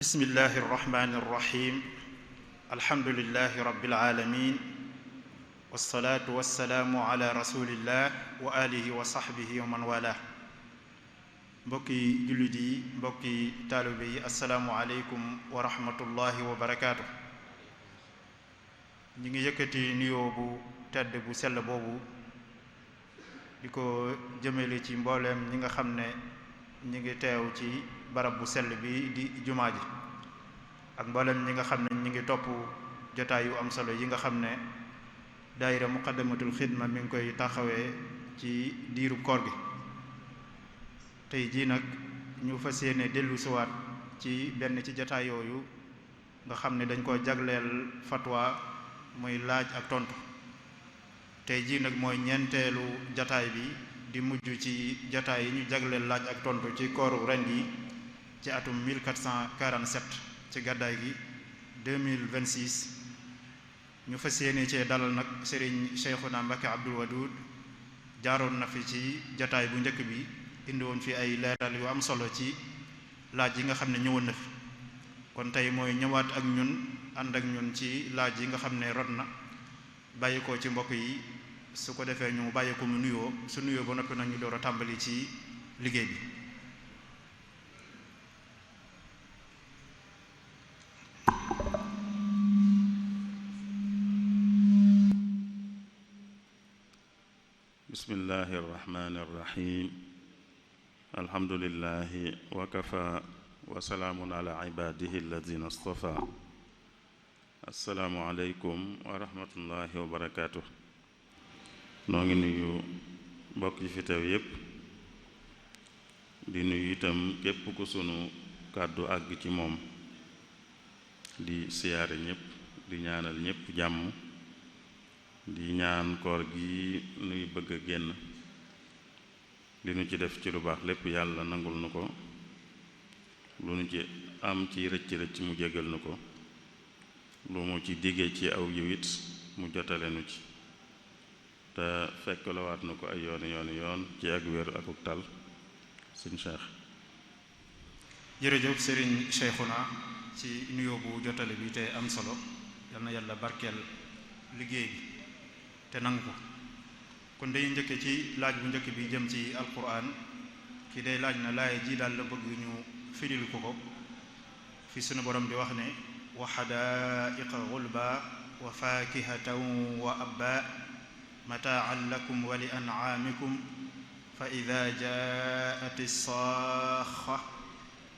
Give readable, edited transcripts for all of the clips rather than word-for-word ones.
bismillahi irrahmani irrahim alhamdulilahi rabbil alamin wassalaatu wassalaamu ala rasulillah wa alihi wa sahbihi wa man wala mbokki jullit yi mbokki taalibe yi assalaamu aleykum wa rahmatullahi wa barakaatu. ñi ngi yëkkati nuyoo bu tedd bu sell boobu di ko jëmale ci mbooleem ñi nga xam ne ñi ngi teew ci barab bu sell bi di jumaa ji ak mboolem ñi nga xam ne ñi ngi topp jotaay yu am solo yi nga xam ne daayira muqaddamatul xidma mi ngi koy taxawee ci diiru koor gi. tey jii nag ñu fas yéene dellu siwaat ci benn ci jotaay yooyu nga xam ne dañ ko jagleel fatwa muy laaj ak tontu. tey jii nag mooy ñeenteelu jotaay bi di mujj ci jotaay yi ñu jagleel laaj ak tontu ci kooru ren yi ci atum 1447 ci gàddaay gi 2026 ñu fas yéene cee dalal nag Serigne Cheikhouna Mbacké Abdoul Wadoud jaaroon na fi ci jotaay bu njëkk bi indi woon fi ay leeral yu am solo ci laaj yi nga xam ne ñëwoon na fi. kon tey mooy ñëwaat ak ñun ànd ak ñun ci laaj yi nga xam ne rot na bàyyi ko ci mbokk yi su ko defee ñu bàyyi ko mu nuyoo su nuyoo ba noppi nag ñu door a tàmbali ci liggéey bi. bismillahi irrahmani irrahim alhamdulillahi wa kafa wa salaamun ala ibadihi alladina astafa assalaamu aleykum wa rahmatullahi wa barakaatu. noo ngi nuyu mbokk yi fi teew yépp di nuyu itam képp ku sunu kàddu àgg ci moom di siyaare ñépp di ñaanal ñépp jàmm di ñaan koor gi nuy bëgg a génn li nu ci def ci lu baax lépp yàlla nangul nu ko lu nu ci am ci rëcc-rëcc mu jégal nu ko lu mu ci diggee ci aw yiwit mu jotale nu ci te fekk lawaat na ko ay yoon ci ak wér akuk tal sëñ Cheikh. jërëjëf Serigne Cheikhouna ci nuyoo bu jotale bi te am solo yal na yàlla barkeel liggéey bi te nangu ko. kon dañuy njëkke ci laaj bu njëkk bi jëm ci alquran ki day laaj na laay ji daal la bëgg ñu firil ko fi sunu borom di wax ne wa xadaaiqa gulba wa faakihatan wa abba mataan lakum wa li an'aamikum fa ida jaat as-saaxa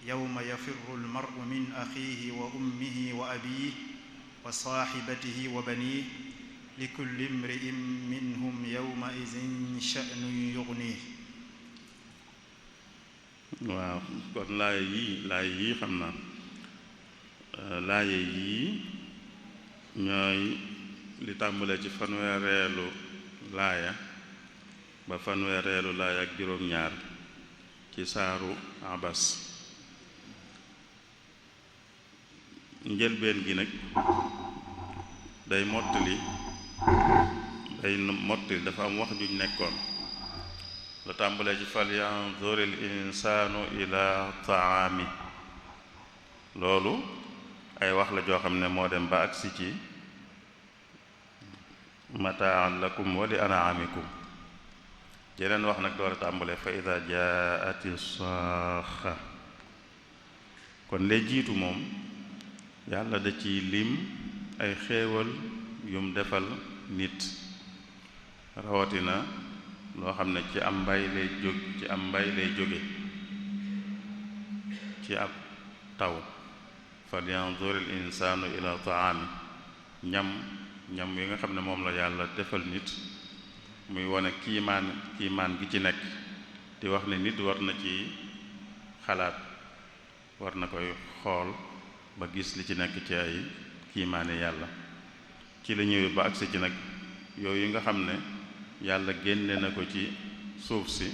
yawma yafirru al-mar'u min axiihi wa ummihi wa abiihi wa saaxibatihi wa baniihi likulli imri'in minhum yawma idin sha'nun yughnihi. waaw kon laay yii xam naa laaye yii ñooy li tàmbalee ci fanweereelu laaya ba fanweereelu laaya ak juróom-ñaar ci saaru abas. njëlbeen gi nag day mottali dafa am wax juñ nekkoon la tàmbalee ci fal yanzuril insaanu ila taami. loolu ay wax la joo xam ne moo dem ba agsi ci mataan lakum wa li anaamikum. jeneen wax nag door a tàmbalee fa ida jaati saaxa. kon lee jiitu moom yàlla da ci lim ay xéewal yum defal nit rawatina loo xam ne ci am mbay lay jóge ci ab taw. fal yanzuril insaanu ila taami. ñam yi nga xam ne moom la yàlla defal nit muy wane kiimaan gi ci nekk di wax ne nit war na ci xalaat war na koy xool ba gis li ci nekk ci ay kiimaane yàlla. ci la ñëwee ba agsi ci nag yooyu nga xam ne yàlla génne na ko ci suuf si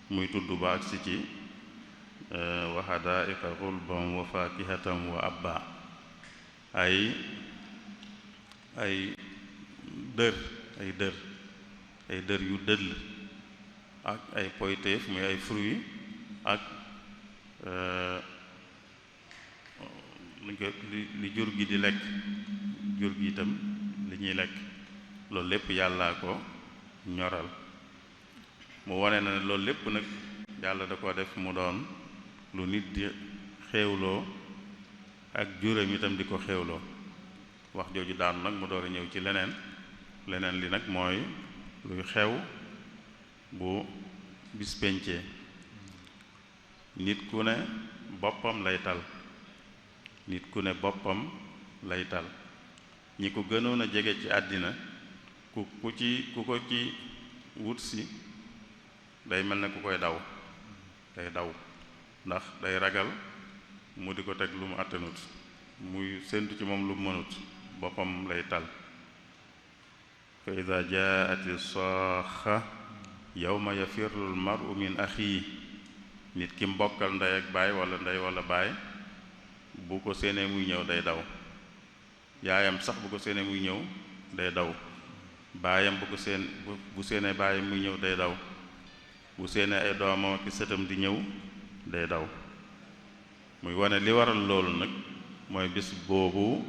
muy tudd ba agsi ci wa hadaa'iqa ghulban wa faakihatan wa abba. ay dër yu dëll ak ay poyteef muy ay fruits ak luñ ko li jur gi di lekk jur gi itam li ñuy lekk loolu lépp yàllaa ko ñoral mu wone na ne loolu lépp nag yàlla da ko def mu doon lu nit di xéewloo ak juram itam di ko xéewloo wax jooju daanu nag mu door a ñëw ci leneen li nag mooy luy xew bu bis pencee nit ku ne boppam lay tal nit ku ne boppam lay tal ñi ko gënoon a jege ci àddina ku ko ci wut si day mel ne ku koy daw day daw ndax day ragal mu di ko teg lu mu àttanut muy séntu ci moom lu mu mënut boppam lay tal fa ida jaati saaxa yawma yafirru al mar'u min axii nit ki mbokkal ndey ak baay wala ndey wala baay bu ko séenee muy ñëw day daw yaayam sax bu ko séenee muy ñëw day daw baayam bu séenee baayam muy ñëw day daw bu séenee ay doomam ak sëtam di ñëw day daw muy wane li waral loolu nag mooy bis boobu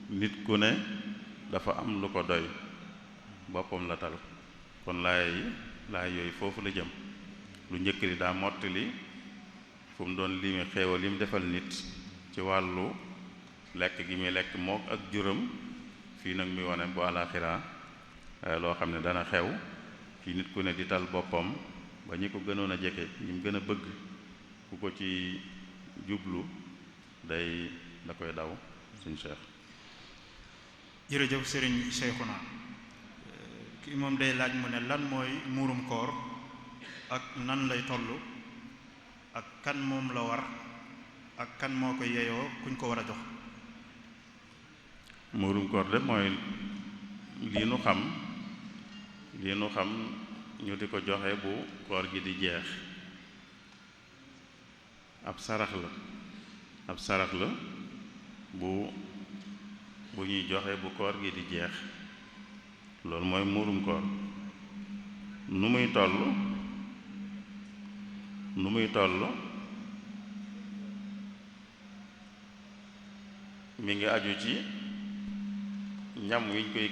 nit ku ne dafa am lu ko doy boppam la tal kon laay yooyu foofu la jëm lu njëkk li daa mottali fu mu doon limi xéewal yi mu defal nit ci wàllu lekk gi muy lekk mook ak juram fii nag muy wane bu àlaxira loo xam ne dana xew ci nit ku ne di tal boppam ba ñi ko gënoon a jege ñi mu gën a bëgg ku ko ci jublu da koy daw suñ Cheikh. jërëjëf sëriñ Cheikhouna ki moom day laaj mu ne lan mooy muurum koor ak nan lay toll ak kan moom la war ak kan moo ko yeyoo kuñ ko war a jox. muurum koor de mooy lii nu xam ñu di ko joxe bu koor gi di jeex ab sarax la bu ñuy joxe bu koor gi di jeex loolu mooy muurum koor nu muy toll mi ngi aju ci ñam wiñ koy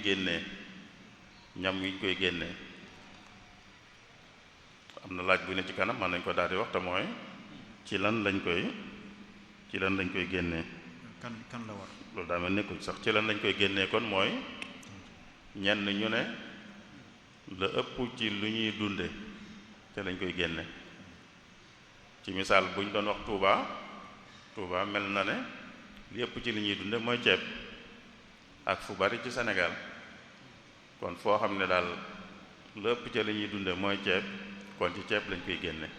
génnee am na laaj bu ne ci kanam mën nañ ko daal di wax te mooy ci lan lañ koy génnee kan la war loolu daa mel nekkul sax ci lan lañ koy génnee kon mooy ñenn ñu ne la ëpp ci lu ñuy dunde te lañ koy génne ci misaal bu ñu doon wax Touba mel na ne li ëpp ci li ñuy dunde mooy ceeb ak fu bari ci Sénégal kon foo xam ne daal la ëpp ci li ñuy dunde mooy ceeb kon ci ceeb lañ koy génne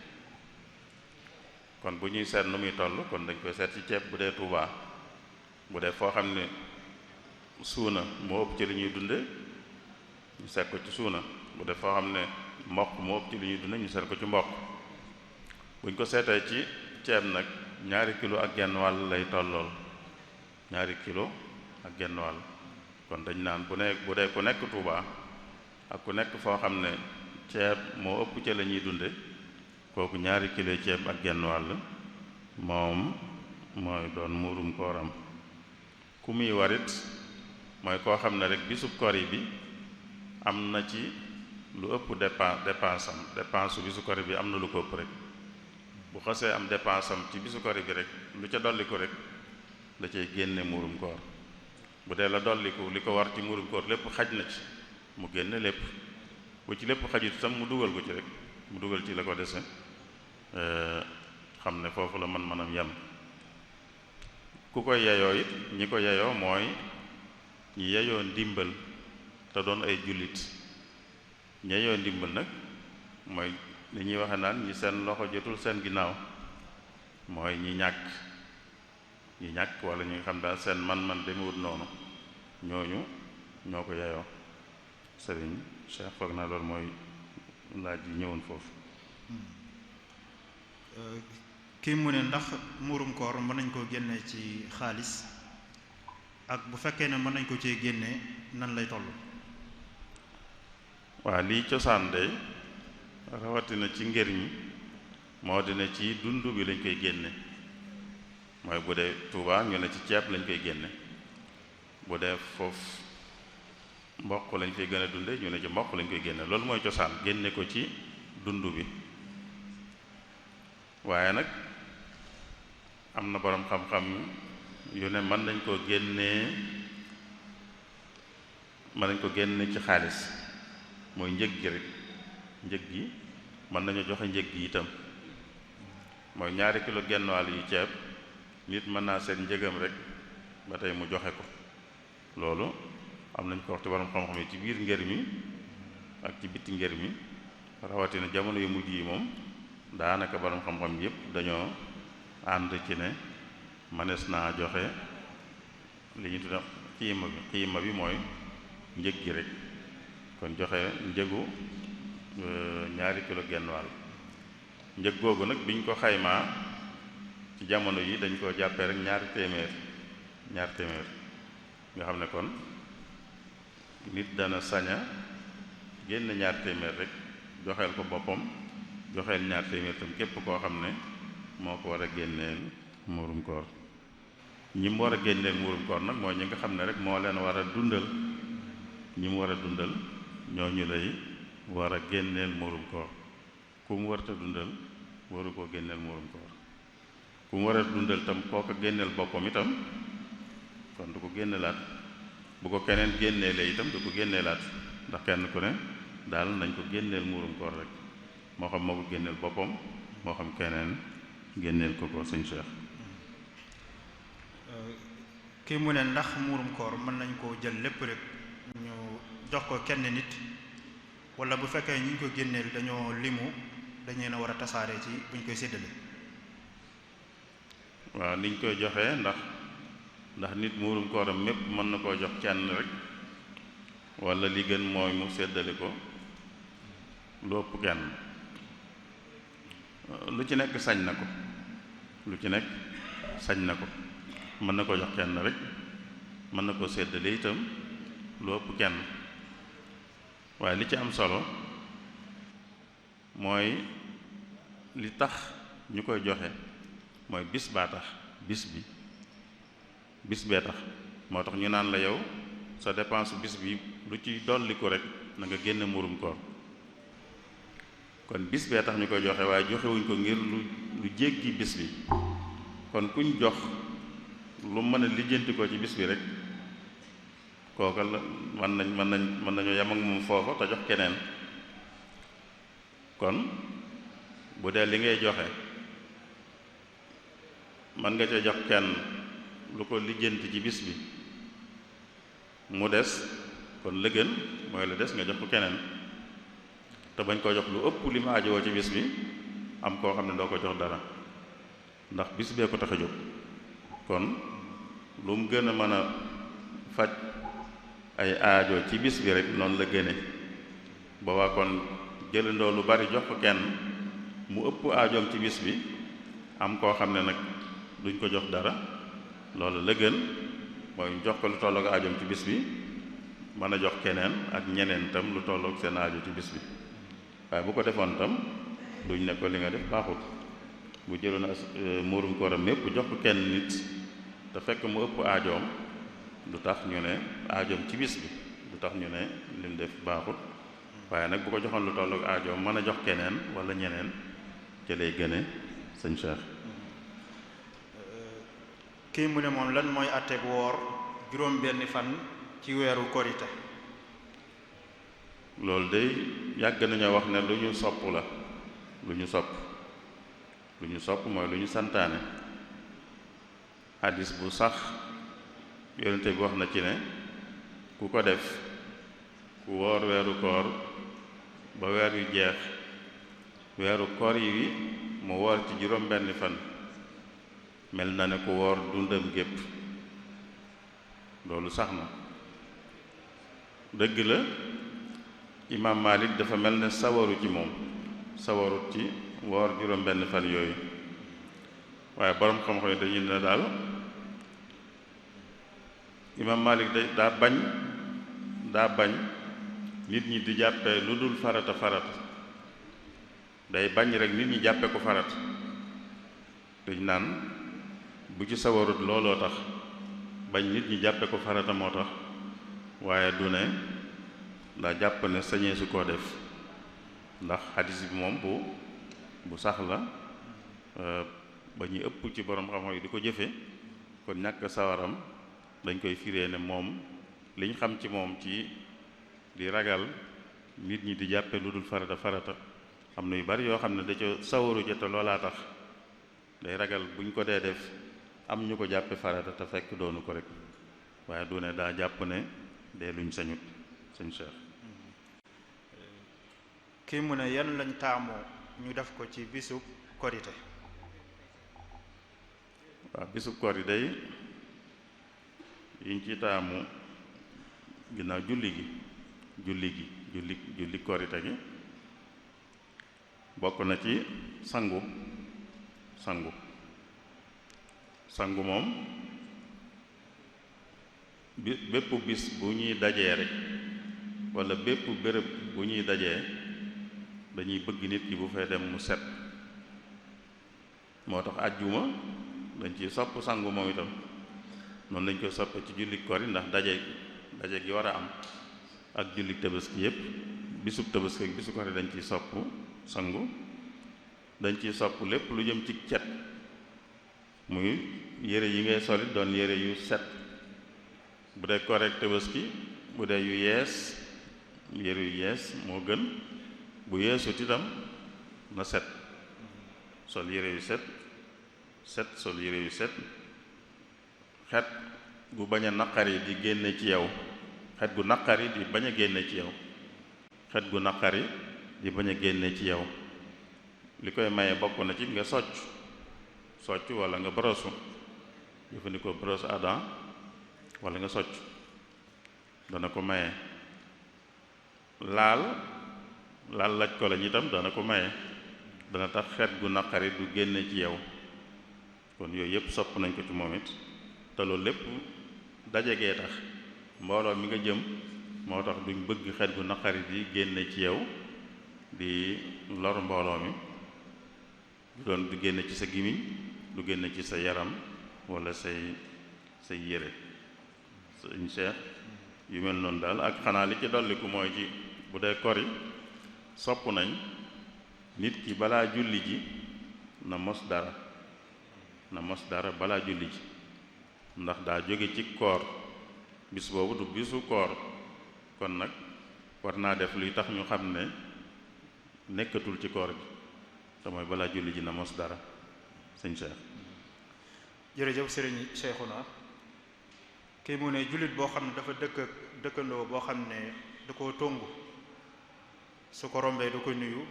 kon bu ñuy seet nu muy toll kon dañ koy seet ci ceeb bu dee Touba bu dee foo xam ne suuna moo ëpp ci li ñuy dunde ñu seet ko ci suuna bu dee foo xam ne mboq moo ëpp ci li ñuy dunde ñu seet ko ci mboq buñ ko seetee ci ceeb nag 2 kilo ak genn wàll lay tollool 2 kilo ak genn wàll kon dañ naan bu dee ku nekk Touba ak ku nekk foo xam ne ceeb moo ëpp ci la ñuy dunde kooku 2 kilo ceeb ak genn wàll moom mooy doon muurum kooram ku muy warit mooy koo xam ne rek bisub kori bi am na ci lu ëpp dépense bisu kori bi am na lu ko ëpp rek bu xasee am dépense am ci bisu kori bi rek lu ca dolli ko rek da cay génne muurum koor bu dee la dolliku li ko war ci muurum koor lépp xaj na ci mu génne lépp bu ci lépp xajut tam mu dugal ko ci rek mu dugal ci la ko dese xam ne foofu la man-manam yam ku koy yeyoo it ñi ko yeyoo mooy ñi yeyoo ndimbal te doon ay jullit ñi yeyoo ndimbal nag mooy li ñuy waxe naan ñi seen loxo jotul seen ginnaaw mooy ñi ñàkk wala ñi nga xam daal seen man-man demewut noonu ñooñu ñoo ko yeyoo sëriñ Cheikh foog naa loolu mooy laaj yi ñëwoon foofu. kii mu ne ndax muurum koor mën nañ koo génne ci xaalis ak bu fekkee ne mën nañ ko cee génne nan lay toll. waa lii cosaan de rawatina ci ngër ñi moo dina ci dund bi lañ koy génne mooy bu dee Tuuba ñu ne ci ceeb lañ koy génne, bu dee foofu mboq lañ koy gën a dunde ñu ne ci mboq lañ koy génne. loolu mooy cosaan, génne ko ci dund bi. waaye nag am na boroom xam-xam yu ne mën nañ ko génne ci xaalis, mooy njëg gi rek. njëg gi mën nañu joxe njëg gi itam, mooy 2 kilo genn wàll yu ceeb nit mën naa seet njëgam rek ba tey mu joxe ko. loolu am nañ ko wax ci borom xam-xam yi ci biir ngër mi ak ci bitti ngër mi, rawatina jamono yu mujj yi moom daanaka borom xam-xam yépp dañoo ànd ci ne mënees naa joxe li ñu tudde xiima bi mooy njëg gi rek. kon joxe njëgu 2 kilo genn wàll. njëg googu nag biñ ko xaymaa ci jamono yi dañ koo jàppee rek 2 téeméer nga xam ne kon nit dana saña génn 2 téeméer rek joxeel ko boppam, joxeel 2 téeméer tam képp koo xam ne moo ko war a génneel muurum koor. ñi mu war a génneel muurum koor nag mooy ñi nga xam ne rek moo leen war a dundal. ñi mu war a dundal ñooñu lay war a génneel muurum koor. ku mu warta dundal waru koo génneel muurum koor. ku mu war a dundal tam kooka génneel boppam itam kon du ko génnelaat. bu ko keneen génneelee itam du ko génneelaat, ndax kenn ku ne daal nañ ko génneel muurum koor rek, moo xam moo ko génneel boppam moo xam keneen génneel ko sëñ Cheikh. kii mu ne ndax muurum koor mën nañ koo jël lépp rek ñu jox ko kenn nit, wala bu fekkee ñu ko génneel dañoo limu dañu leen a war a tasaare ci buñ koy séddale. waaw niñ koy joxee ndax nit muurum kooram mépp mën na koo jox kenn rek, wala li gën mooy mu séddale ko lu ëpp kenn. lu ci nekk sañ na ko, mën na ko jox kenn rek, mën na koo séddale itam lu ëpp kenn. waaye li ci am solo mooy li tax ñu koy joxe mooy bis baa tax, bis bee tax. moo tax ñu naan la yow sa dépense bis bi lu ci dolli ko rek na nga génne muurum koor. kon bis bee tax ñu koy joxe, waaye joxewuñ ko ngir lu jéggi bis bi. kon kuñ jox lu mën a lijjanti ko ci bis bi rek kooka la mën nañoo yem ak moom foofa te jox keneen. kon bu dee li ngay joxe mën nga ca jox kenn lu ko lijjanti ci bis bi mu des, kon la gën mooy la des nga jox ko keneen, te bañ koo jox lu ëpp li mu aajowoo ci bis bi, am koo xam ne doo ko jox dara ndax bis bee ko tax a jóg. kon lu mu gën a mën a faj ay aajo ci bis bi rek noonu la gëne. boobaa kon jëlandoo lu bari jox ko kenn mu ëpp aajoom ci bis bi, am koo xam ne nag duñ ko jox dara, loolu la gën mooy jox ko lu tollook aajoom ci bis bi, mën a jox keneen ak ñeneen tam lu tollook seen aajo ci bis bi. waaye bu ko defoon tam duñ ne ko li nga def baaxut. bu jëloon muurum kooram mépp jox ko kenn nit te fekk mu ëpp aajoom, du tax ñu ne aajoom ci bis bi, du tax ñu ne lim def baaxut. waaye nag bu ko joxoon lu tollook aajoom mën a jox keneen wala ñeneen ci lay gëne. sëñ Cheikh. kii mu ne moom lan mooy àtteeb woor juróom benni fan ci weeru korite. loolu day yàgg nañoo wax ne lu ñu sopp la, lu ñu sopp mooy lu ñu santaane. hadis bu sax yonente bi wax na ci ne ku ko def, ku woor weeru koor ba weer yu jeex, weeru koor yi mu woor ci juróom benni fan, mel na ne ku woor dundam gépp. loolu sax na. dëgg la imaam Malik dafa mel ne sawaru ci moom, sawarut ci woor juróom benn fan yooyu, waaye borom xam-xam yi dañuy ne daal imaam Malik daa bañ nit ñi di jàppee lu dul farata day bañ rek nit ñi jàppe ko farata. dañ naan bu ci sawarut looloo tax bañ nit ñi jàppe ko farata moo tax waaye du ne daa jàpp ne sañee su koo def ndax xadis bi moom bu sax la ba ñuy ëpp ci borom xam-xam yi di ko jëfe kon ñàkk sawaram dañ koy firee ne moom liñ xam ci moom ci di ragal nit ñi di jàppe lu dul farata xam na yu bari yoo xam ne da ca sawaru ja te loolaa tax day ragal buñ ko dee def am ñu ko jàppe farata te fekk doonu ko rek waaye du ne daa jàpp ne dee luñ sañut sëñ Cheikh. kii mu ne yan lañ taamoo ñu def ko ci bisub korite. waaw bisub korite day yiñ ci taamu ginnaaw julli korite gi bokk na ci sangu moom bépp bis bu ñuy dajee rek walla bépp béréb bu ñuy dajee dañuy bëgg nit ki bu fay dem mu set moo tax àjjuma dañ ciy sopp sangu moom itam noonu lañ koy soppe ci julli kori ndax daje gi war a am ak julli tabaski yépp bisub tabaski ak bisu kori dañ ciy sopp sangu dañ ciy sopp lépp lu jëm ci cet muy yére yi ngay solit doon yére yu set bu dee korek tabaski bu dee yu yees yére yu yees moo gën bu yeesut itam na set sol yére yu set sol yére yu set xet gu bañ a naqari di génne ci yow xet gu naqari di bañ a génne ci yow xet gu naqari di bañ a génne ci yow li koy maye bokk na ci nga socc walla nga brosu jëfandikoo brosse à dents walla nga socc dana ko maye laal laj ko lañ itam dana ko maye dana tax xet gu naqari du génne ci yow kon yooyu yëpp sopp nañ ko ci moom it te loolu lépp dajegee tax mbooloo mi nga jëm moo tax duñ bëgg xet gu naqari di génne ci yow di lor mbooloo mi du doon du génne ci sa gimiñ du génne ci sa yaram walla say yére sëñ Cheikh yu mel noonu daal ak xanaa li ci dolliku mooy ci bu dee kori sopp nañ nit ki balaa julli ji na mos dara balaa julli ji ndax daa jóge ci koor bis boobu du bisu koor kon nag war naa def luy tax ñu xam ne nekkatul ci koor gi te mooy balaa julli ji na mos dara sëñ Cheikh. jërëjëf sëriñ Cheikhouna kii mu ne jullit boo xam ne dafa dëkkandoo boo xam ne da koo tongu su ko rombee du ko nuyu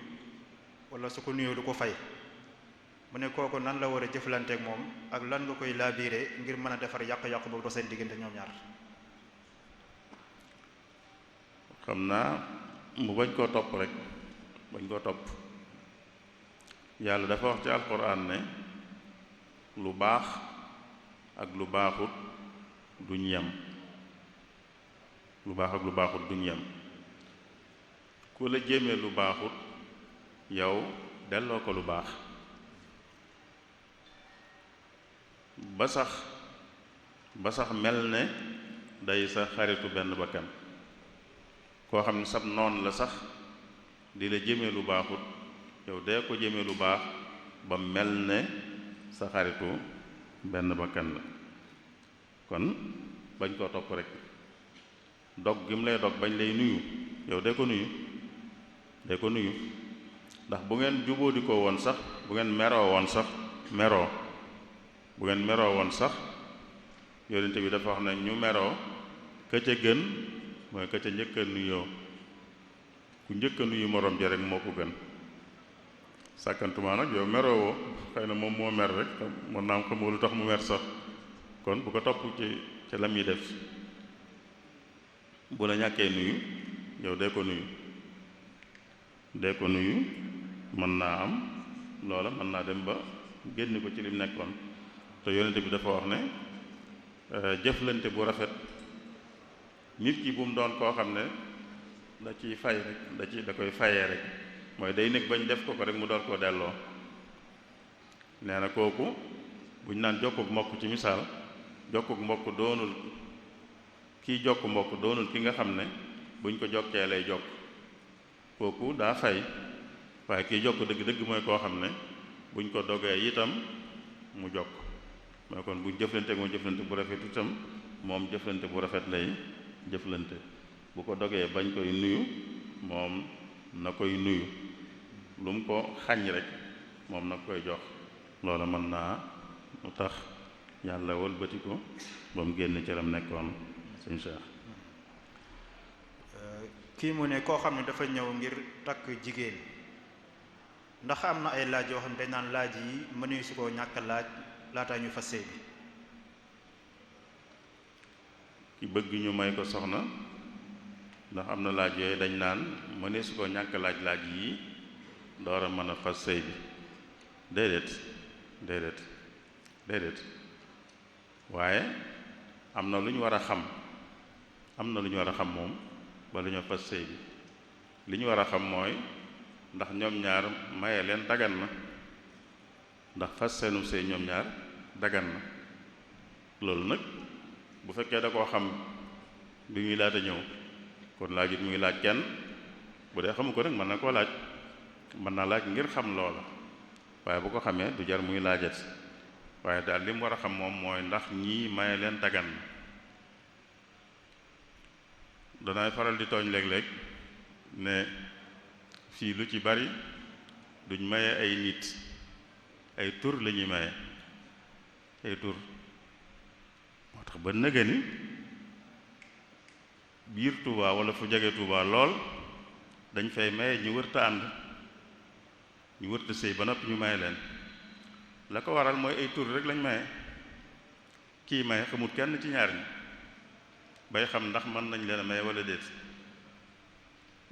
wala su ko nuyoo du ko fay mu ne kooku nan la war a jëflanteek moom ak lan nga koy laabiire ngir mën a defar yàq-yàq boobu dox seen diggante ñoom ñaar. xam naa mu bañ koo topp rek bañ koo topp yàlla dafa wax ci alxuraan ne lu baax ak lu baaxut duñ yem lu baax ak lu baaxut duñ yem ku la jéemee lu baaxut yow delloo ko lu baax ba sax mel ne day sa xaritu benn bakkan koo xam ne sab noon la sax di la jéemee lu baaxut yow dee ko jéemee lu baax ba mel ne sa xaritu benn bakkan la kon bañ koo topp rek dog gi mu lay dog bañ lay nuyu yow dee ko nuyu ndax bu ngeen jubóodi ko woon sax bu ngeen meroo woon sax yonent bi dafa wax ne ñu meroo ka ca gën mooy ka ca njëkk a nuyoo ku njëkk a nuyu morom ja rek moo ko gën sàkkantuma nag yow meroo woo xëy na moom moo mer rek mën naa am xamoo lu tax mu mer sax kon bu ko topp ci la muy def bu la ñàkkee nuyu yow dee ko nuyu mën naa am loola mën naa dem ba génn ko ci lim nekkoon te yonente bi dafa wax ne jëflante bu rafet nit ki bu mu doon koo xam ne da ciy fay rek da koy fayee rek mooy day nekk bañ def ko rek mu door koo delloo nee na kooku buñ naan jokkuk mbokk ci misaal jokkuk mbokk doonul kiy jokk mbokk doonul ki nga xam ne buñ ko jokkee lay jokk kooku daa fay waaye kiy jokk dëgg-dëgg mooy koo xam ne buñ ko dogee itam mu jokk mooy kon buñ jëflante ak moom jëflante bu rafet itam moom jëflante bu rafet lay jëflante bu ko dogee bañ koy nuyu moom na koy nuyu lu mu ko xañ rek moom na koy jox loola mën naa mu tax yàlla wëlbati ko ba mu génn ci lam nekkoon sëñ Cheikh. kii mu ne koo xam ne dafa ñëw ngir takk jigéen ndax am na ay laaj yoo xam ne dañ naan laaj yi mënuñu si koo ñàkk laaj laataa ñu fas sëy bi. ki bëgg ñu may ko soxna ndax am na laaj yooyu dañ naan mënee su ko ñàkk laaj yi door a mën a fas sëy bi déedéet waaye am na lu ñu war a xam moom ba lu ñu fas sëy bi li ñu war a xam mooy ndax ñoom ñaar maye leen dagan na ndax fas seenu sëy ñoom ñaar dagan na loolu nag bu fekkee da koo xam bi muy laata ñëw kon laajut muy laaj kenn bu dee xamu ko rek mën na koo laaj mën naa laaj ngir xam loola waaye bu ko xamee du jar muy laajat waaye daal li mu war a xam moom mooy ndax ñii maye leen dagan na danaay faral di tooñ léeg-léeg ne fii lu ci bari duñ maye ay nit ay tur la ñuy maye ay tur moo tax ba nëga ni biir Touba wala fu jege Touba lool dañ fay maye ñu wërta ànd ñu wërta sëy ba noppi ñu maye leen la ko waral mooy ay tur rek lañ maye kii maye xamut kenn ci ñaar ñi bay xam ndax mën nañ leen a maye wala déet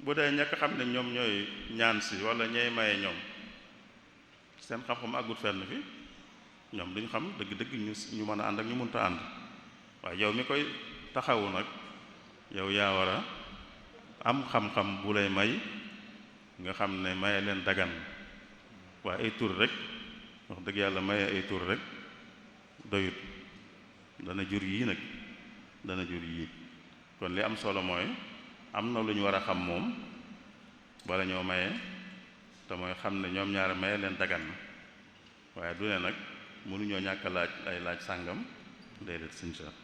bu dee ñàkk xam ne ñoom ñooy ñaan si wala ñooy maye ñoom seen xam-xam àggut fenn fi ñoom duñ xam dëgg-dëgg ñu mën a ànd ak ñu mënta ànd waaye yow mi koy taxawu nag yow yaa war a am xam-xam bu lay may nga xam ne maye leen dagan waaye ay tur rek wax dëgg yàlla maye ay tur rek doyut dana jur yii nag dana jur yii kon li am solo mooy am na lu ñu war a xam moom bala ñoo maye te mooy xam ne ñoom ñaar maye leen dagan na waaye du ne nag mënuñoo ñàkk laaj ay laaj sàngam déedéet sëñ Cheikh.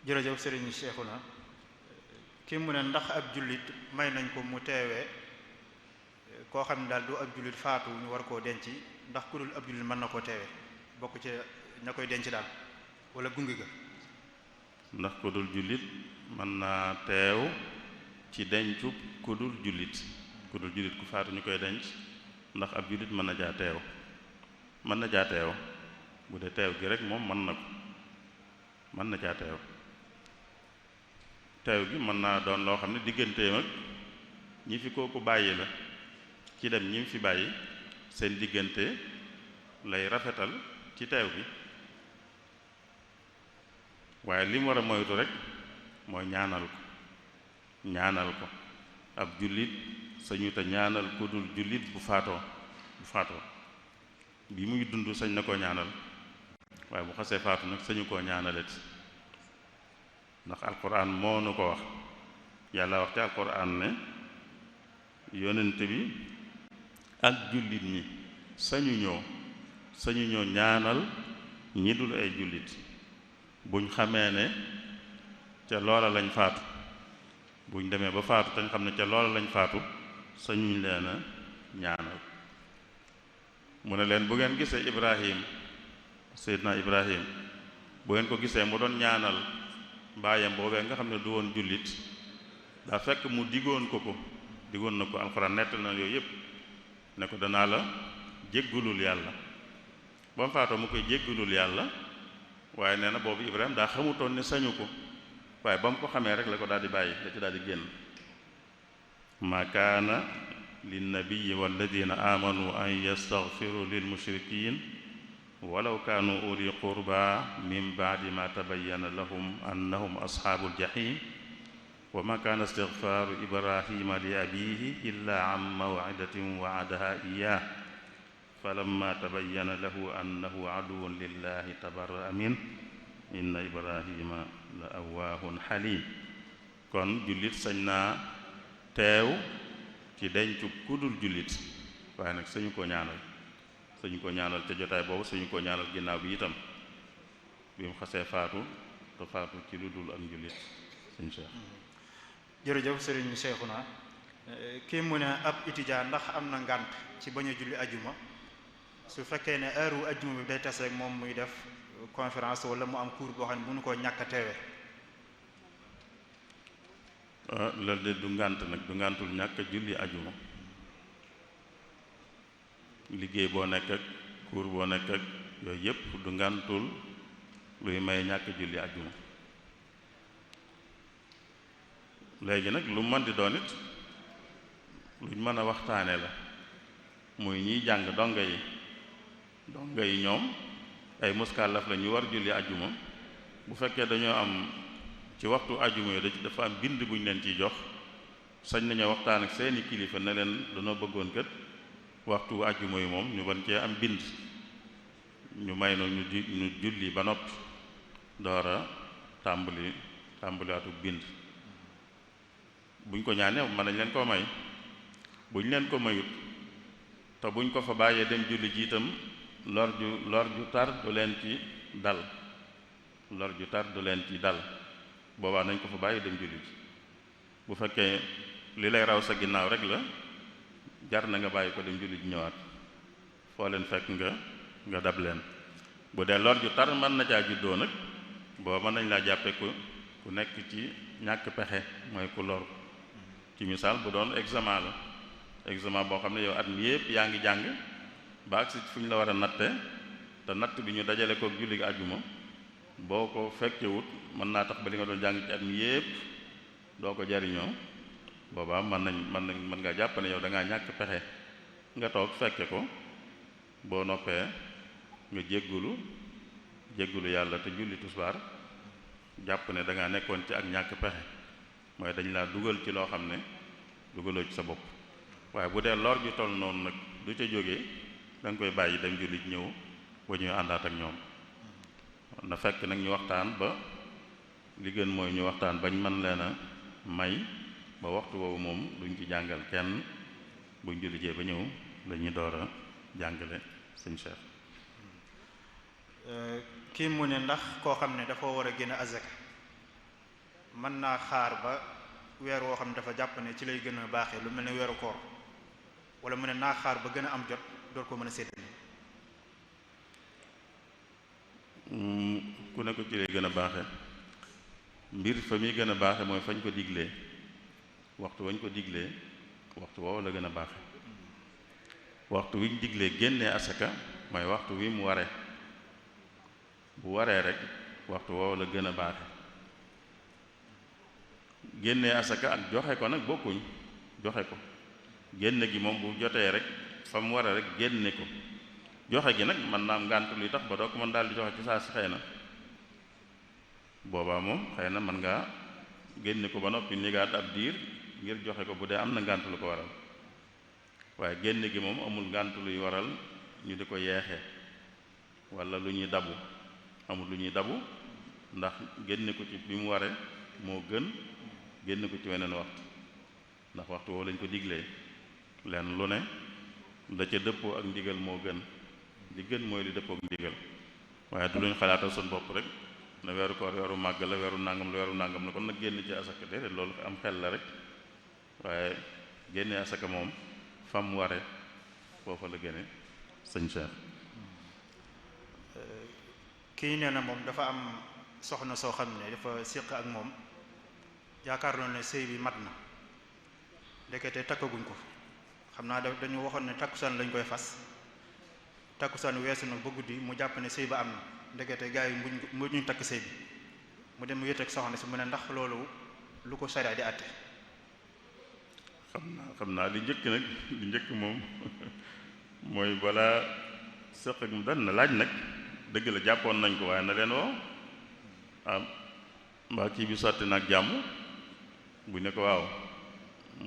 jërëjëf Serigne Cheikhouna kii mu ne ndax ab jullit may nañ ko mu teewee koo xam ne daal du ab jullit faatu ñu war koo denc ndax ku dul ab jullit mën na koo teewee bokk ci ña koy denc daal wala gunge ga. ndax ku dul jullit mën naa teew ci dencu ku dul jullit ku faatu ñu koy denc ndax ab jullit mën na jaa teew bu dee teew gi rek moom mën na caa teew gi mën naa doon loo xam ne digganteem ak ñi fi kooku bàyyi la ci dem ñi fi bàyyi seen diggante lay rafetal ci teew gi waaye li mu war a moytu rek mooy ñaanal ko ab jullit sañu te ñaanal ku dul jullit bu faatoo bi muy dund sañ na koo ñaanal waaye bu xasee faatu nag sañu koo ñaanalet ndax alquran moo nu ko wax yàlla wax ci alquran ne yonent bi ak jullit ñi sañu ñoo ñaanal ñi dul ay jullit buñ xamee ne ca loola lañ faatu buñ demee ba faatu te nga xam ne ca loola lañ faatu sañuñ leen a ñaanal mu ne leen bu ngeen gisee Seydina Ibrahim bu ngeen ko gisee mu doon ñaanal baayam boobee nga xam ne du woon jullit daa fekk mu digoon na ko alxuraan nettal na yooyu yëpp ne ko danaa la jéggulul yàlla ba mu faatoo mu koy jéggulul yàlla waaye nee na boobu Ibrahima daa xamutoon ne sañu ko waaye ba mu ko xamee rek la ko daal di bàyyi la ci daal di génn ma kaana linnabiyi walladina amanu an yastaghfiru lil mushrikin walaw kaanu uli qurba min baadi ma tabayyana lahum annahum ashaabul jahim wa ma kaana istighfaaru ibrahima li abihi illa an maw'idatin wa'adaha iyyah falamma tabayyana lahu annahu aduwwun lillahi tabarra'a min inna ibrahima la awwaahun halim. kon jullit sañ naa teew ci dencu kudul jullit waaye nag sañu ko ñaanal ca jotaay boobu sañu ko ñaanal ginnaaw bi itam bi mu xasee faatu te faatu ci lu dul ak njullit sëñ Cheikh. jërëjëf sëriñ Cheikhouna kii mu ne ab étudiant ndax am na ngànt ci bañ a julli ajuma su fekkee ne heure wu ajuma bi day tas rek moom muy def conférence wala mu am cours boo xam ne mënu koo ñàkk a teewe. loolu de du ngànt nag du ngàntul ñàkk julli ajuma liggéey boo nekk ak cours boo nekk ak yooyu yépp du ngàntul luy may ñàkk julli ajuma. léegi nag lu mën di doon it luñ mën a waxtaane la muy ñiy jàng donga yi ñoom ay muskàllaf la ñu war julli ajuma bu fekkee dañoo am ci waxtu ajuma yi dafa am bind buñ leen ciy jox sañ nañoo waxtaan ak seeni kilifa ne leen dañoo bëggoon kat waxtu ajuma yi moom ñu ban cee am bind ñu may no ñu julli ba noppi doora tàmbaliwaatu bind buñ ko ñaanee mën nañ leen koo may buñ leen ko mayut te buñ ko fa bàyyee dem julli ji itam lor ju tar du leen ci dal boobaa nañ ko fa bàyyi dem julli ji bu fekkee li lay raw sa ginnaaw rek la jar na nga bàyyi ko dem julli ji ñëwaat foo leen fekk nga dab leen bu dee lor ju tar mën na caa juddoo nag booba mën nañ laa jàppe ku nekk ci ñàkk pexe mooy ku lor ci misaal bu doon examen boo xam ne yow at mi yépp yaa ngi jàng ba agsi fu ñu la war a natte te natt bi ñu dajale ko julli ajuma boo ko fekkewut mën naa tax ba li nga doon jàng ci at mi yépp doo ko jariñoo boobaa mën nga jàpp ne yow da ngaa ñàkk pexe nga toog fekke ko boo noppee nga jéggulu yàlla te julli tusbaar jàpp ne da ngaa nekkoon ci ak ñàkk pexe mooy dañ laa dugal ci loo xam ne dugaloo ci sa bopp waaye bu dee lor ju toll noonu nag du ca jógee da nga koy bàyyi dem julli ñëw ba ñuy àndaat ak ñoom na fekk nag ñu waxtaan ba li gën mooy ñu waxtaan bañ mën leen a may ba waxtu woowu moom duñ ci jàngal kenn buñ julli jee ba ñëw la ñuy door a jàngale sëñ Cheikh. kii mu ne ndax koo xam ne dafa war a génn azaka mën naa xaar ba weer woo xam ne dafa jàpp ne ci lay gën a baaxee lu mel ne weeru koor wala mu ne naa xaar ba gën a am jot door ko mën a séddale. ku ne ko ci lay gën a baaxe mbir fa muy gën a baaxe mooy fañ ko diglee waxtu wañ ko diglee waxtu woowu la gën a baaxe waxtu wiñ diglee génnee asaka mooy waxtu wi mu ware bu waree rek waxtu woowu la gën a baaxe génnee asaka ak joxe ko nag bokkuñ joxe ko génne gi moom bu jotee rek fa mu waree rek génne ko joxe gi nag mën naa am ngànt luy tax ba doo ko mën daal di joxe ci saa si xëy na boobaa moom xëy na mën ngaa génne ko ba noppi nigaat ab diir ngir joxe ko bu dee am na ngànt lu ko waral waaye génne gi moom amul ngànt luy waral ñu di ko yeexee wala lu ñuy dabu amul lu ñuy dabu ndax génne ko ci bi mu waree moo gën génne ko ci weneen waxtu ndax waxtu woo lañ ko diglee leen lu ne da ca dëppoo ak ndigal moo gën li gën mooy li dëppoo ak ndigal waaye du luñ xalaatal suñ bopp rek na weeru koor weeru màgg la weeru nàngam la kon nag génn ci asaka déedéet loolu am xel la rek waaye génne asaka moom fam ware foofa la génne sëñ Cheikh. kii nee na moom dafa am soxna soo xam ne dafa séq ak moom yaakaar naa ne sëy bi mat na ndekete takkaguñ ko xam naa dañu waxoon ne takkusaan lañ koy fas takkusaan weesu na ba guddi mu jàpp ne sëy ba am na ndekete gars yi mbuñ takk sëy bi mu dem wéet ak soxna si mu ne ndax loolu lu ko sariya di àtte. xam naa li njëkk moom mooy balaa sëq ak mu dan na laaj nag dëgg la jàppoon nañ ko waaye na leen woo mbaa kii bi sotti nag jàmm bu ne ko waaw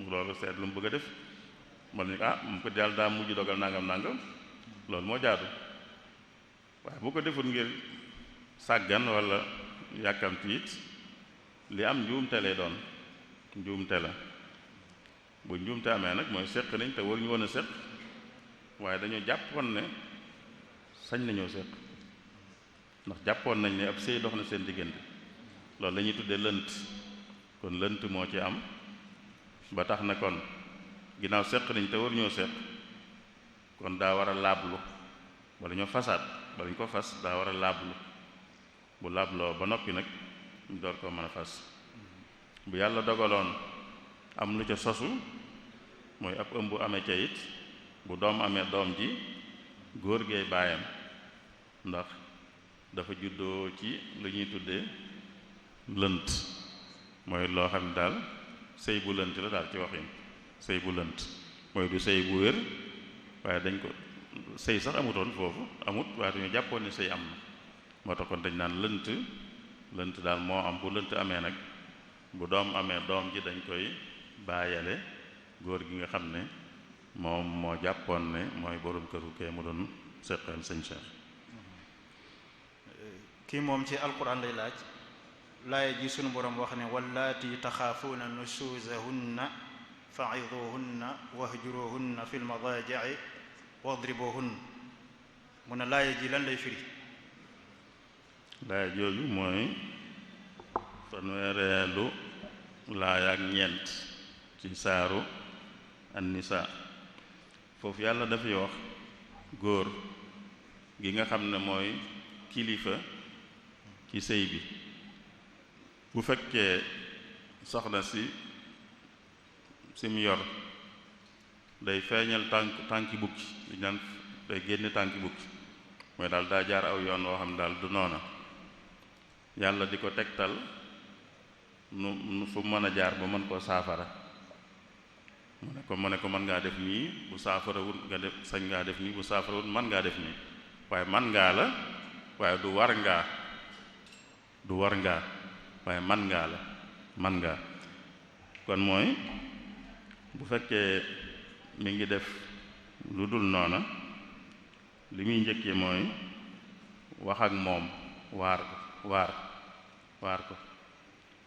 loolu seet lu mu bëgg a def man ni mu ko daal daa mujj dogal nangam loolu moo jaadu waaye bu ko deful ngir sàggan walla yàkkamti it li am njuumte lay doon njuumte la bu njuumte amee nag mooy séq nañ te waruñu woon a séq waaye dañoo jàppoon ne sañ nañoo séq ndax jàppoon nañ ne ab sëy dox na seen diggante loolu la ñuy tuddee lënt kon lënt moo ci am ba tax na kon ginnaaw séq nañ te waruñoo séq kon daa war a laablu wala ñoo fasaat bala ñu ko fas daa war a laablu bu laabloo ba noppi nag ñu door koo mën a fas bu yàlla dogaloon am lu ca sosu mooy ab ëmb amee ca it bu doom amee doom ji góor geey baayam ndax dafa juddoo ci lu ñuy tuddee lënt mooy loo xam ne daal sëy bu lënt la daal ci waxin sëy bu lënt mooy du sëy bu wér waaye dañ ko sëy sax amutoon foofu amut waaye dañu jàppoon ne sëy am na moo tax kon dañ naan lënt daal moo am bu lënt amee nag bu doom amee doom ji dañ koy bàyyale góor gi nga xam ne moom moo jàppoon ne mooy borom këru kee mu doon seqal sëñ Cheikh. kii moom ci alquran lay laaj laaya ji sunu borom wax ne wallaati taxaafuuna nusuuzahunna fa'iduhunna wahjuruhunna fil madaaji'i wadribuhunna mu ne laaya ji lan lay firi. laaya jooju mooy fanweereelu laaya ak ñeent ci saaru an-nisaa foofu yàlla dafay wax góor gi nga xam ne mooy kilifa ci sëy bi bu fekkee soxna si mu yor day feeñal tànki bukki di naan day génne tànki bukki mooy daal daa jaar aw yoon woo xam daal du noona yàlla di ko tegtal nu fu mën a jaar ba mën koo saafara mu ne ko mën ngaa def nii bu saafarawut nga def sañ ngaa def nii bu saafarawut mën ngaa def nii waaye man ngaa la waaye du war ngaa waaye man ngaa la man ngaa kon mooy bu fekkee mi ngi def lu dul noona li muy njëkkee mooy wax ak moom waar ko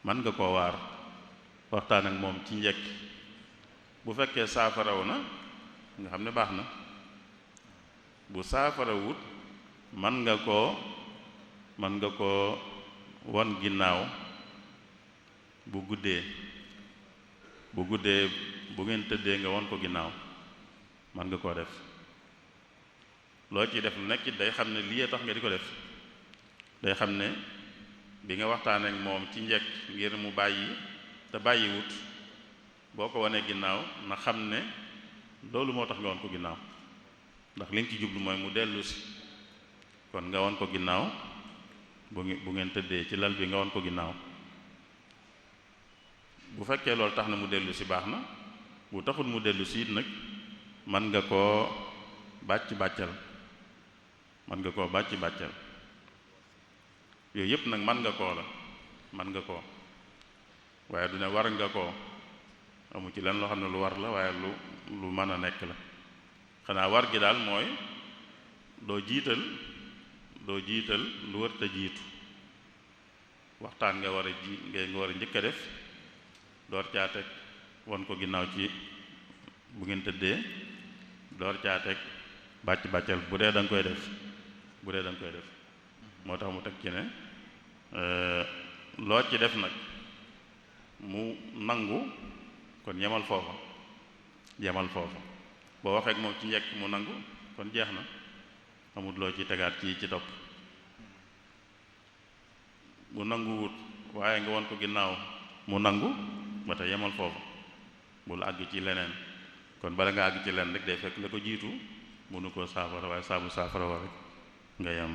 man nga koo waar waxtaan ak moom ci njëkk bu fekkee saafaraw na nga xam ne baax na bu saafarawut man nga koo won ginnaaw bu guddee bu ngeen tëddee nga won ko ginnaaw man nga koo def loo ciy def lu nekk day xam ne lii tax nga di ko def day xam ne bi nga waxtaan ak moom ci njëkk ngir mu bàyyi te bàyyiwut boo ko wanee ginnaaw na xam ne loolu moo tax nga won ko ginnaaw ndax li nga ci jublu mooy mu dellu si kon nga won ko ginnaaw bu ngeen tëddee ci lal bi nga won ko ginnaaw bu fekkee loolu tax na mu dellu si baax na bu taxul mu dellu si it nag man nga koo bàccal yooyu yëpp nag man nga koo waaye du ne war nga koo amu ci lenn loo xam ne lu war la waaye lu mën a nekk la xanaa war gi daal mooy doo jiital lu wërta jiitu waxtaan nga war a njëkk a def door caa teg won ko ginnaaw ci bu ngeen tëddee door caa teg bàccal bu dee da nga koy def moo tax mu teg ci ne loo ci def nag mu nangu kon yemal foofa boo waxee ak moom ci njëkk mu nangu kon jeex na amul loo ci tegaat ci topp bu nanguwut waaye nga won ko ginnaaw mu nangu ba tey yemal foofa bul àgg ci leneen kon bala nga àgg ci leneen rek day fekk la ko jiitu mënu koo saafara waaye saabu saafara wa rek nga yem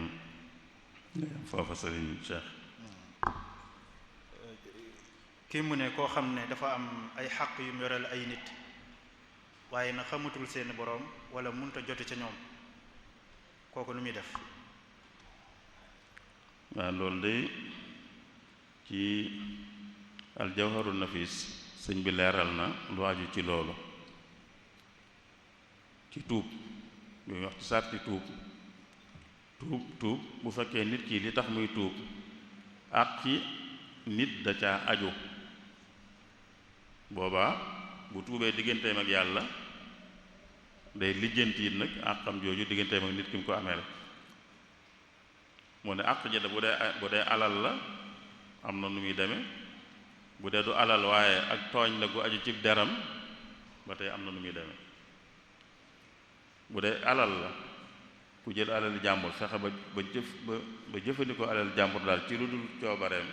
foofa sëriñ Cheikh. kii mu ne koo xam ne dafa am ay xaq yu mu yoreel ay nit waaye na xamatul seeni boroom wala mënta jote ca ñoom kooku nu muy def. waaw loolu de ci aljawharun nafis sëñ bi leeral na lu aju ci loolu ci tuub yooyu wax ci sarti tuub bu fekkee nit ki li tax muy tuub ak ci nit da caa aju boobaa bu tuubee digganteem ak yàlla day lijjanti it nag ak xam jooju digganteem ak nit ki mu ko amee la moo ne àq ji da bu dee alal la am na nu muy demee bu dee du alal waaye ak tooñ la gu aju ci deram ba tey am na nu muy demee bu dee alal la ku jël alal jàmbur fexe ba jëfandikoo alal jàmbur daal ci lu dul coobareem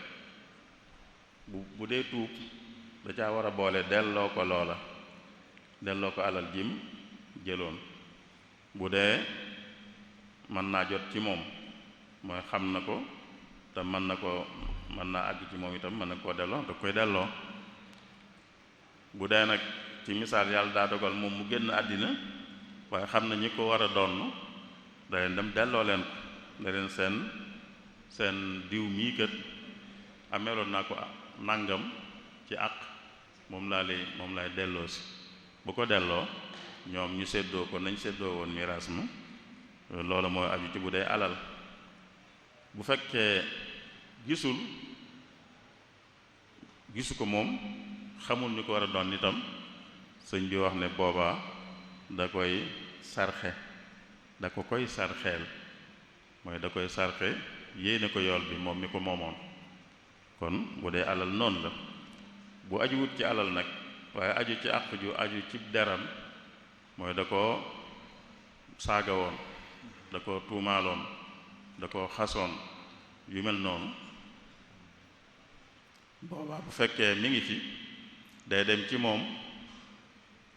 bu dee tuub da caa war a boole delloo ko loola delloo ko alal jim jëloon bu dee mën naa jot ci moom mooy xam na ko te mën naa àgg ci moom itam mën na koo delloo da koy delloo bu dee nag ci misaal yàlla daa dogal moom mu génn àddina waaye xam na ñi ko war a donn da leen dem delloo leen ko da leen seen diw mii kët ameeloon naa ko nangam ci àq moom lay delloo si bu ko delloo ñoom ñu séddoo ko nañ séddoo woon miraas ma loolu mooy aju ci bu dee alal bu fekkee gisu ko moom xamul ñu ko war a doon itam sëñ bi wax ne boobaa da koy sarxe da ko koy sarxeel mooy da koy sarxe yéene ko yool bi moom mi ko moomoon kon bu dee alal noonu la bu ajuwut ci alal nag waaye aju ci àq ju aju ci deram mooy da ko saaga woon da ko tuumaaloon da ko xasoon yu mel noonu boobaa bu fekkee mi ngi fi day dem ci moom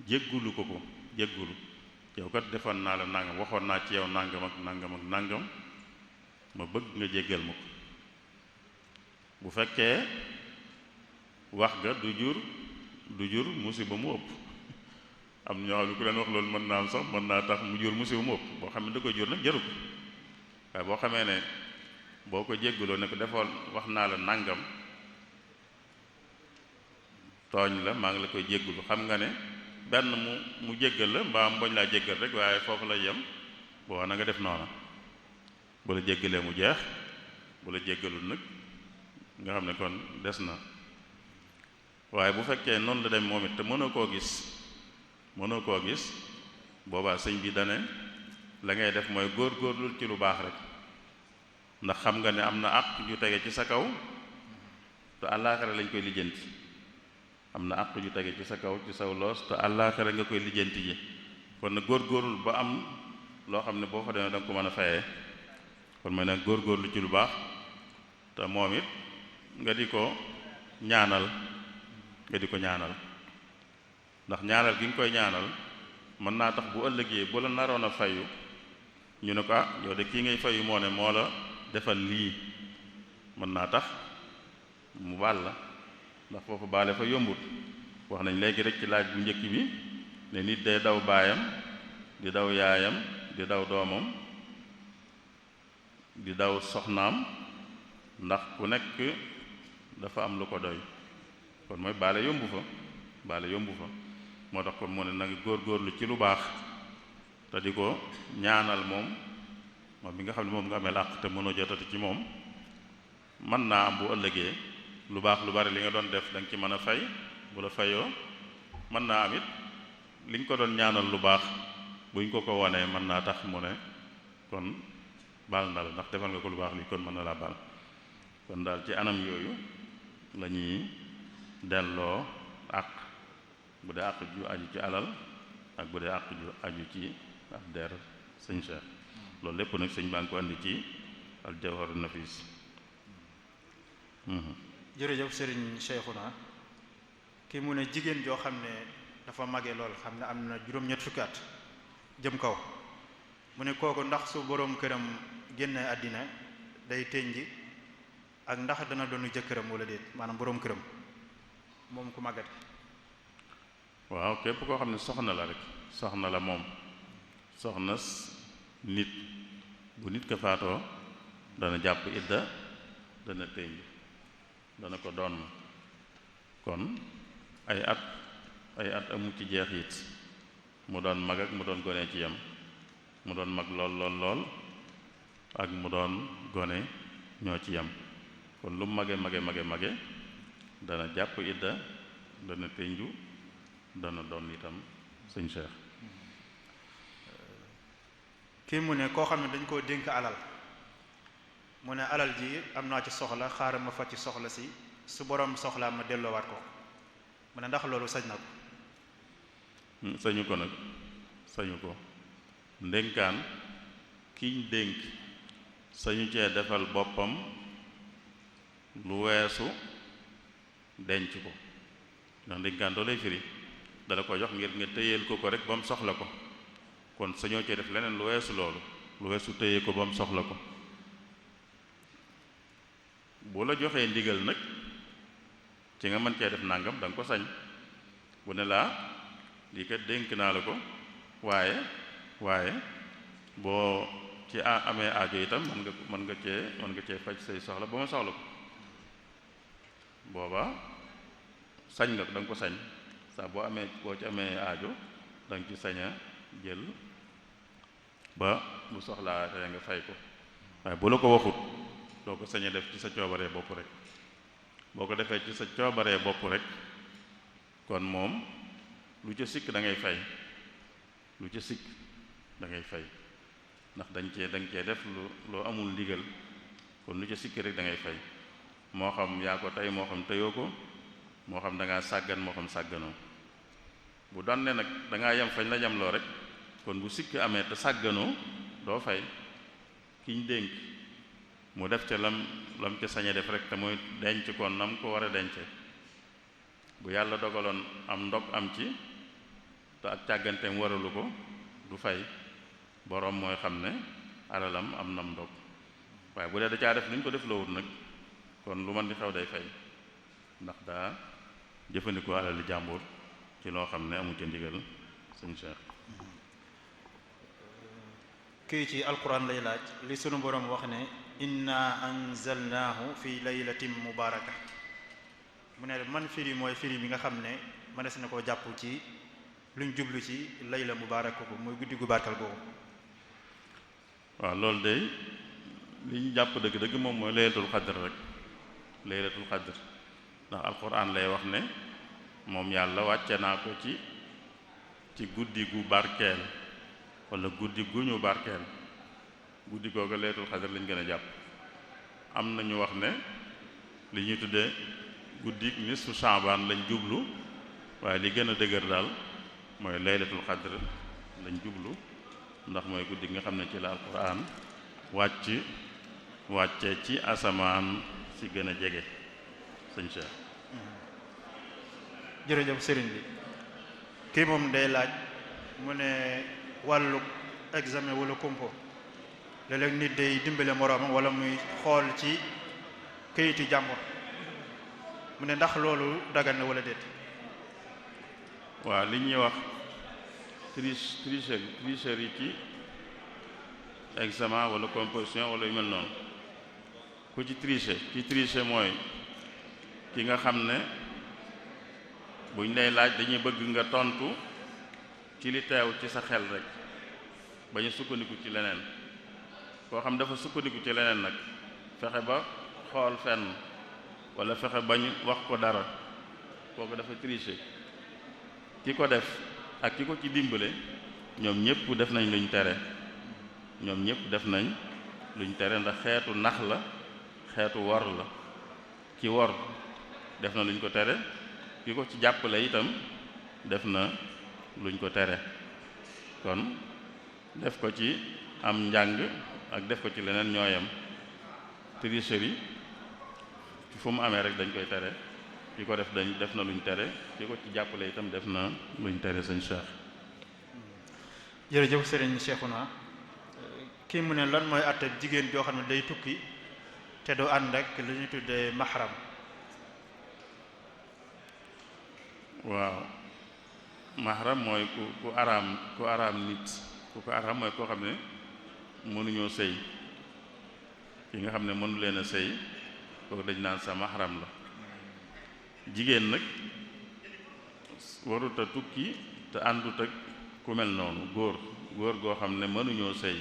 jéggulu ko jéggulu yow kat defoon naa la nangam waxoon naa ci yow nangam ak nangam ak nangam ma bëgg nga jéggal ma ko bu fekkee wax ga du jur musiba mu ëpp am ñoo xam ne ku leen wax loolu mën naa am sax mën naa tax mu jur musiba mu ëpp boo xam ne da koy jur nag jaru ko waaye boo xamee ne boo ko jéggaloo ne ko defoon wax naa la nangam tooñ la maa ngi la koy jéggalu xam nga ne benn mu jéggal la mbaa mboñ laa jéggal rek waaye foofu la yem boo na nga def noona bu la jéggalee mu jeex bu la jéggalul nag nga xam ne kon des na waaye bu fekkee noonu la dem moom it te mënoo koo gis boobaa sëñ bi dane la ngay def mooy góor-góorlu ci lu baax rek ndax xam nga ne am na àq ju tege ci sa kaw te àllaaxira lañ koy lijjanti am na àq ju tege ci sa kaw ci saw loos te àllaaxira nga koy lijjanti ji kon nag góor-góorlu ba am loo xam ne boo fa demee da nga ko mën a fayee kon mooy nag góor-góorlu ci lu baax te moom it nga di ko ñaanal ndax ñaanal gi nga koy ñaanal mën naa tax bu ëllëgee bu la naroon a fayu ñu ne ko yow de kii ngay fayu moo ne moo la defal lii mën naa tax mu baal la ndax foofu baale fa yombut wax nañ léegi rek ci laaj bu njëkk bi ne nit day daw baayam di daw yaayam di daw doomam di daw soxnaam ndax ku nekk dafa am lu ko doy kon mooy baale yombu fa moo tax kon mu ne na nga góorgóorlu ci lu baax te di ko ñaanal moom bi nga xam ne moom nga amee àq te mënoo jotati ci moom mën naa am bu ëllëgee lu baax lu bari li nga doon def da nga ci mën a fay bu la fayoo mën naa am it li nga ko doon ñaanal lu baax buñ ko wanee mën naa tax mu ne kon baal na la ndax defal nga ko lu baax li kon mën na laa baal kon daal ci anam yooyu la ñuy delloo àq bu dee àq ju aju ci alal ak bu dee àq ju aju ci ab der sëñ Cheikh loolu lépp nag sëñ baa ngi ko andi ci al jawharu nafis jërëjëf sëriñ Cheikhouna ki mu ne jigéen joo xam ne dafa mage lool xam ne am na juróom-ñett fukki at jëm kaw mu ne kooku ndax su boroom këram génne àddina day tënji ak ndax dana doonu jëkkëram wala déet maanaam boroom këram moom ku màggat waaw képp koo xam ne soxna la rek soxna la moom soxna nit bu nit ka faatoo dana jàpp idda dana tënj dana ko doon kon ay at amu ci jeex it mu doon mag ak mu doon gone ci yam mu doon mag lool ak mu doon gone ñoo ci yem kon lu mage dana jàpp idda dana tënju dana doon itam sëñ Cheikh. kii mu ne koo xam ne dañ koo dénk alal mu ne alal ji am naa ci soxla xaaral ma fa ci soxla si su borom soxlaa ma delloowaat ko mu ne ndax loolu sañ na ko. sañu ko nag sañu ko ndénkaan kiñ dénk sañu cee defal boppam lu weesu denc ko ndax ndénkaan doo lay firi dala ko jox ngir nga téyeel ko rek ba mu soxla ko kon sañoo cee def leneen lu weesu loolu lu weesu téye ko ba mu soxla ko bu la joxee ndigal nag ci nga mën cee def nangam da nga ko sañ bu ne laa lii kat dénk naa la ko waaye boo ci amee aajo itam mën nga cee faj say soxla ba ma soxla ko booba sañ nga da nga ko sañ saa boo ci amee aajo da nga ci sañ a jël ba bu soxlaa te nga fay ko waaye bu la ko waxut doo ko sañ a def ci sa coobaree bopp rek boo ko defee ci sa coobaree bopp rek kon moom lu ca sikk da ngay fay lu ca sikk da ngay fay ndax da nga cee def loo amul ndigal kon lu ca sikk rek da ngay fay moo xam yaa ko tey moo xam teyoo ko moo xam da ngaa sàggan moo xam sàgganoo bu doon ne nag da ngaa yem fañ la yemloo rek kon bu sikk amee te sàgganoo doo fay kiñ dénk mu def ca lam ca sañe def rek te muy denc kon nam ko war a dence bu yàlla dogaloon am ndog am ci te ak càgganteem waralu ko du fay boroom mooy xam ne alalam am nam ndog waaye bu dee da caa def lu ñu ko def loowut nag kon lu man di xew day fay ndax daa jëfandikoo alali jàmbur ci loo xam ne amu ca ndigal sëñ Cheikh. kii ci alquran lay laaj li sunu boroom wax ne inna anzalnaahu fi laylatin mubaraka mu ne man firi mooy firi bi nga xam ne mënees na koo jàpp ci luñ jublu ci layla mubaraka ko muy guddi gu barkal googu. waaw loolu de li ñu jàpp dëgg-dëgg moom mooy laylatul xadr rek laylatul xadr ndax alquran lay wax ne moom yàlla wàcce naa ko ci guddi gu barkeel wala guddi gu ñu barkeel guddi googu laylatul xadr lañ gën a jàpp am na ñu wax ne li ñuy tuddee guddi nisfu Shaaban lañ jublu waaye li gën a dëgër daal mooy laylatul xadr lañ jublu ndax mooy guddi nga xam ne ci la alquran wàcce ci asamaan si gën a jege sëñ Cheikh. jërëjëf sëriñ bi kii moom day laaj mu ne wàllu examen wala compo léeg-léeg nit day dimbale moroomam wala muy xool ci këyiti jàmbur mu ne ndax loolu dagan na wala déet. waaw li ñuy wax tricherie yi ci examen wala composition wala yu mel noonu ku ci tricher mooy ki nga xam ne buñ lay laaj dañuy bëgg nga tontu ci li teew ci sa xel rek bañ a sukkandiku ci leneen koo xam dafa sukkandiku ci leneen nag fexe ba xool fenn wala fexe bañ wax ko dara kooku dafa tricher ki ko def ak ki ko ci dimbale ñoom ñëpp def nañ luñ tere ndax xeetu nax la xeetu wor la ki wor def na luñ ko tere ki ko ci jàppale itam def na luñ ko tere kon def ko ci am njàng ak def ko ci leneen ñooyam tricherie fu mu amee rek dañ koy tere ki ko def na luñ tere ki ko ci jàppale itam def na luñ tere sëñ Cheikh. jërëjëf sëriñ Cheikhouna kii mu ne lan mooy àtte jigéen joo xam ne day tukki te du ànd ak lu ñu tuddee mahram. waaw mahram mooy ku araam nit ku ko araam mooy koo xam ne mënuñoo sëy ki nga xam ne mënu leen a sëy kooku dañ naan sa mahram la jigéen nag warut a tukki te àndut ak ku mel noonu góor góor goo xam ne mënuñoo sëy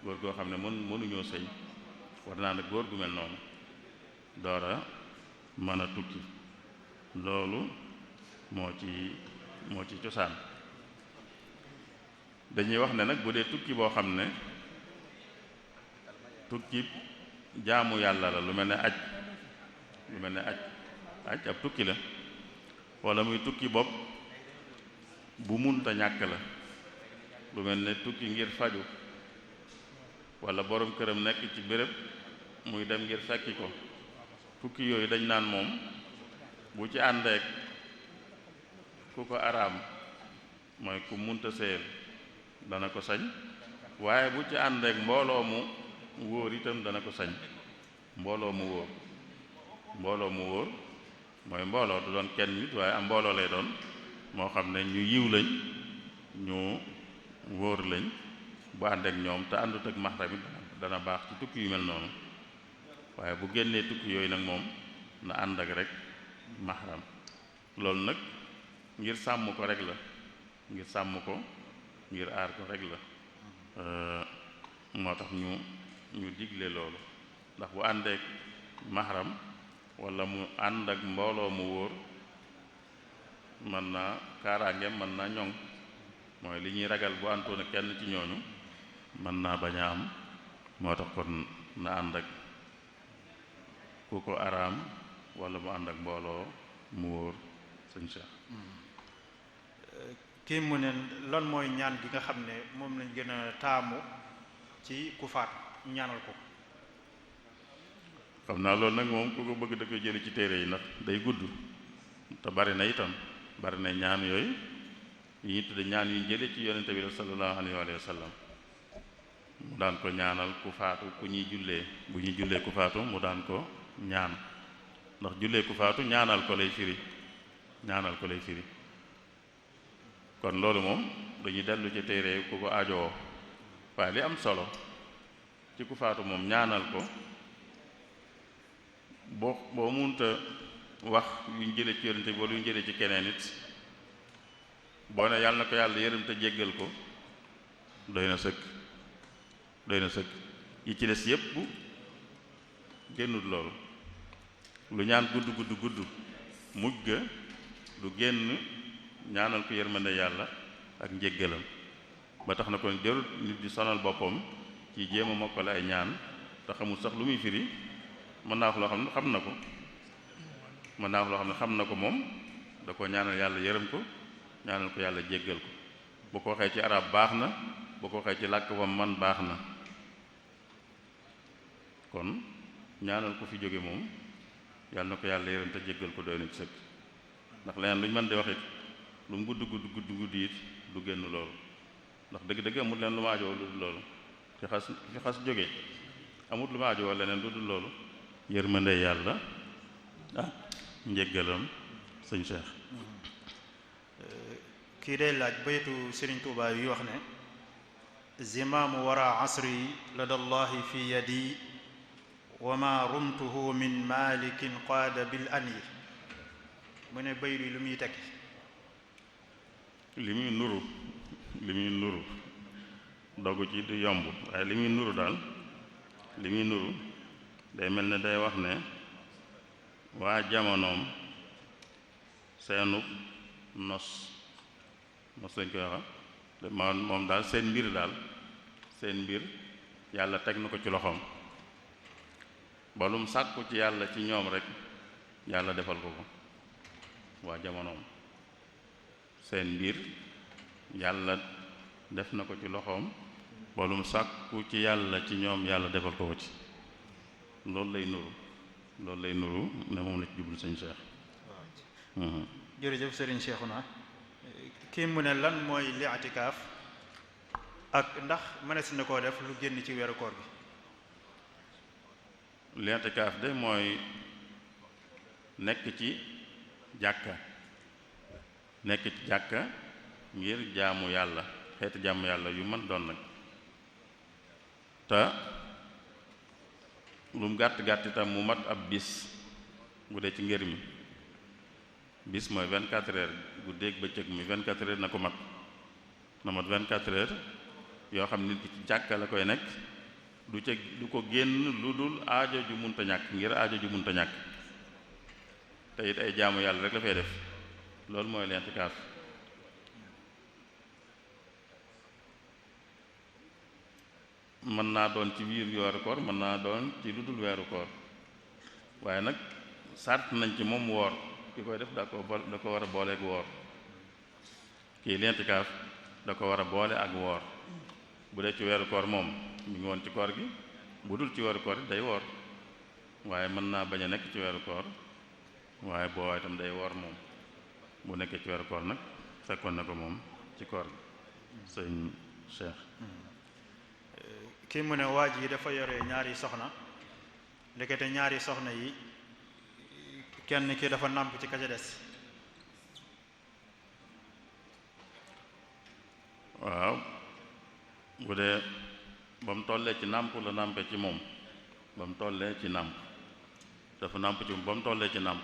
góor goo xam ne mënuñoo sëy war naa nag góor gu mel noonu doora mën a tukki loolu moo ci cosaan dañuy wax ne nag bu dee tukki boo xam ne tukki jaamu yàlla la lu mel ne aj ab tukki la wala muy tukki bopp bu munta ñàkk la lu mel ne tukki ngir faju wala borom këram nekk ci béréb muy dem ngir fekki ko tukki yooyu dañ naan moom bu ci àndeek ku ko araam mooy ku munta séyal dana ko sañ waaye bu ci àndeek mbooloo mu wóor itam dana ko sañ mbooloo mu wóor mooy mbooloo du doon kenn nit waaye am mbooloo lay doon moo xam ne ñu yiw lañ ñu wóor lañ bu ànd ak ñoom te àndut ak maxram it dana baax ci tukki yu mel noonu waaye bu génnee tukki yooyu nag moom na ànd ak rek maxram loolu nag ngir sàmm ko rek la ngir sàmm ko ngir aar ko rek la moo tax ñu digle loolu ndax bu àndeek maxram wala mu ànd ak mbooloo mu wóor mën naa kaaraangeem mën naa ñoŋ mooy li ñuy ragal bu àntoon ak kenn ci ñooñu mën naa bañ a am moo tax kon na ànd ak ku ko araam wala mu ànd ak mbooloo mu wóor sëñ Cheikh. kii mu ne lan mooy ñaan gi nga xam ne moom lañ gën a taamu ci ku faat ñaanal ko. xam naa loolu nag moom ku ko bëgg da koy jëli ci téere yi ndax day gudd te bari na itam bari na ñaan yooyu yi ñu tudde ñaan yu jële ci yonente bi sallallahu alayhi wa sallam mu daan ko ñaanal ku faatu ku ñuy jullee bu ñuy jullee ku faatu mu daan ko ñaan ndax jullee ku faatu ñaanal ko lay firi kon loolu moom dañuy dellu ci téere ku ko aajowoo waaye li am solo ci ku faatu moom ñaanal ko boo munta wax yuñ jële ci yonente bi wala yuñ jële ci keneen it boo ne yàlla na ko yàlla yërëm te jéggal ko doy na sëkk yi ci des yépp génnut loolu lu ñaan gudd mujj ga du génn ñaanal ko yërmande yàlla ak njéggalam ba tax na kon jarut nit di sonal boppam ci jéem a mokkale ay ñaan te xamul sax lu muy firi mën naa wax loo xam ne xam na ko moom da ko ñaanal yàlla yërëm ko ñaanal ko yàlla jéggal ko bu ko waxee ci arab baax na bu ko waxee ci làkk wam man baax na kon ñaanal ko fi jóge moom yàlla na ko yàlla yërëm te jéggal ko doy na ci sëkk ndax leneen lu ñu mën di wax it lu mu gudd it du génn loolu ndax dëgg-dëgg amul leen lu ma ajoo lu dul loolu fi xas jóge amul lu ma ajoo leneen lu dul loolu yërmande yàlla ah njéggalam sëñ Cheikh. kii day laaj baytu Serigne Touba yi wax ne zimaamu wara asri ladallahi fi yadi wa ma rumtuhu min malikin qaada bil anyi mu ne baytu yi lu muy tekki. li muy nuru dogu ci du yomb waaye li muy nuru day mel ne day wax ne waa jamonoom seenu nos lañ koy waxa moom daal seen mbir yàlla teg na ko ci loxoom ba lum sàkku ci yàlla ci ñoom rek yàlla defal ko waa jamonoom seen mbir yàlla def na ko ci loxoom ba lum sàkku ci yàlla ci ñoom yàlla defal ko ci loolu lay nuru ne moom la ci jublu sëñ Cheikh. jërëjëf Serigne Cheikhouna kii mu ne lan mooy li'tikaaf ak ndax mënees na koo def lu génn ci weeru koor bi. li'tikaaf de mooy nekk ci jàkka ngir jaamu yàlla xeeti jaamu yàlla yu mën doon nag te lu mu gàtt itam mu mat ab bis bu dee ci ngër mi bis mooy 24 heures guddeeg bëccëg mi 24 heures na ko mat na mat 24 heures yoo xam nit ki ci jàkka la koy nekk du ko génn lu dul aajo ju munta ñàkk ngir aajo ju munta ñàkk te it ay jaamu yàlla rek la fay def loolu mooy l'intikaaf mën naa doon ci biir weeru koor mën naa doon ci lu dul weeru koor waaye nag sart nañ ci moom woor ki koy def da ko war a boole ak woor kii l'intikaaf da ko war a boole ak woor bu dee ci weeru koor moom mi ngi woon ci koor gi bu dul ci weeru koor day woor waaye mën naa bañ a nekk ci weeru koor waaye boo waaye itam day woor moom bu nekkee ci weeru koor nag fekkoon na ko moom ci koor gi sëñ Cheikh. kii mu ne waa ji dafa yore ñaari soxna ndekete ñaari soxna yi kenn ki dafa nàmp ci ka ca des. waaw bu dee ba mu tollee ci nàmp la nàmpe ci moom ba mu tollee ci nàmp dafa nàmp ci moom ba mu tollee ci nàmp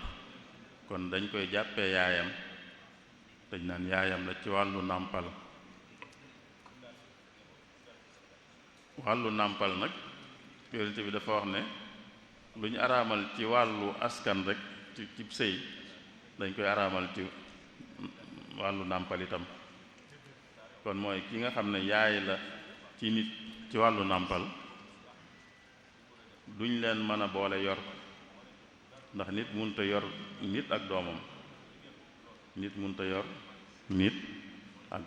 kon dañ koy jàppee yaayam dañ naan yaayam la ci wàllu nàmpal nag Yonent bi dafa wax ne lu ñu araamal ci wàllu askan rek ci sëy dañ koy araamal ci wàllu nàmpal itam kon mooy ki nga xam ne yaay la ci nit ci wàllu nàmpal duñ leen mën a boole yor ndax nit mënta yor nit ak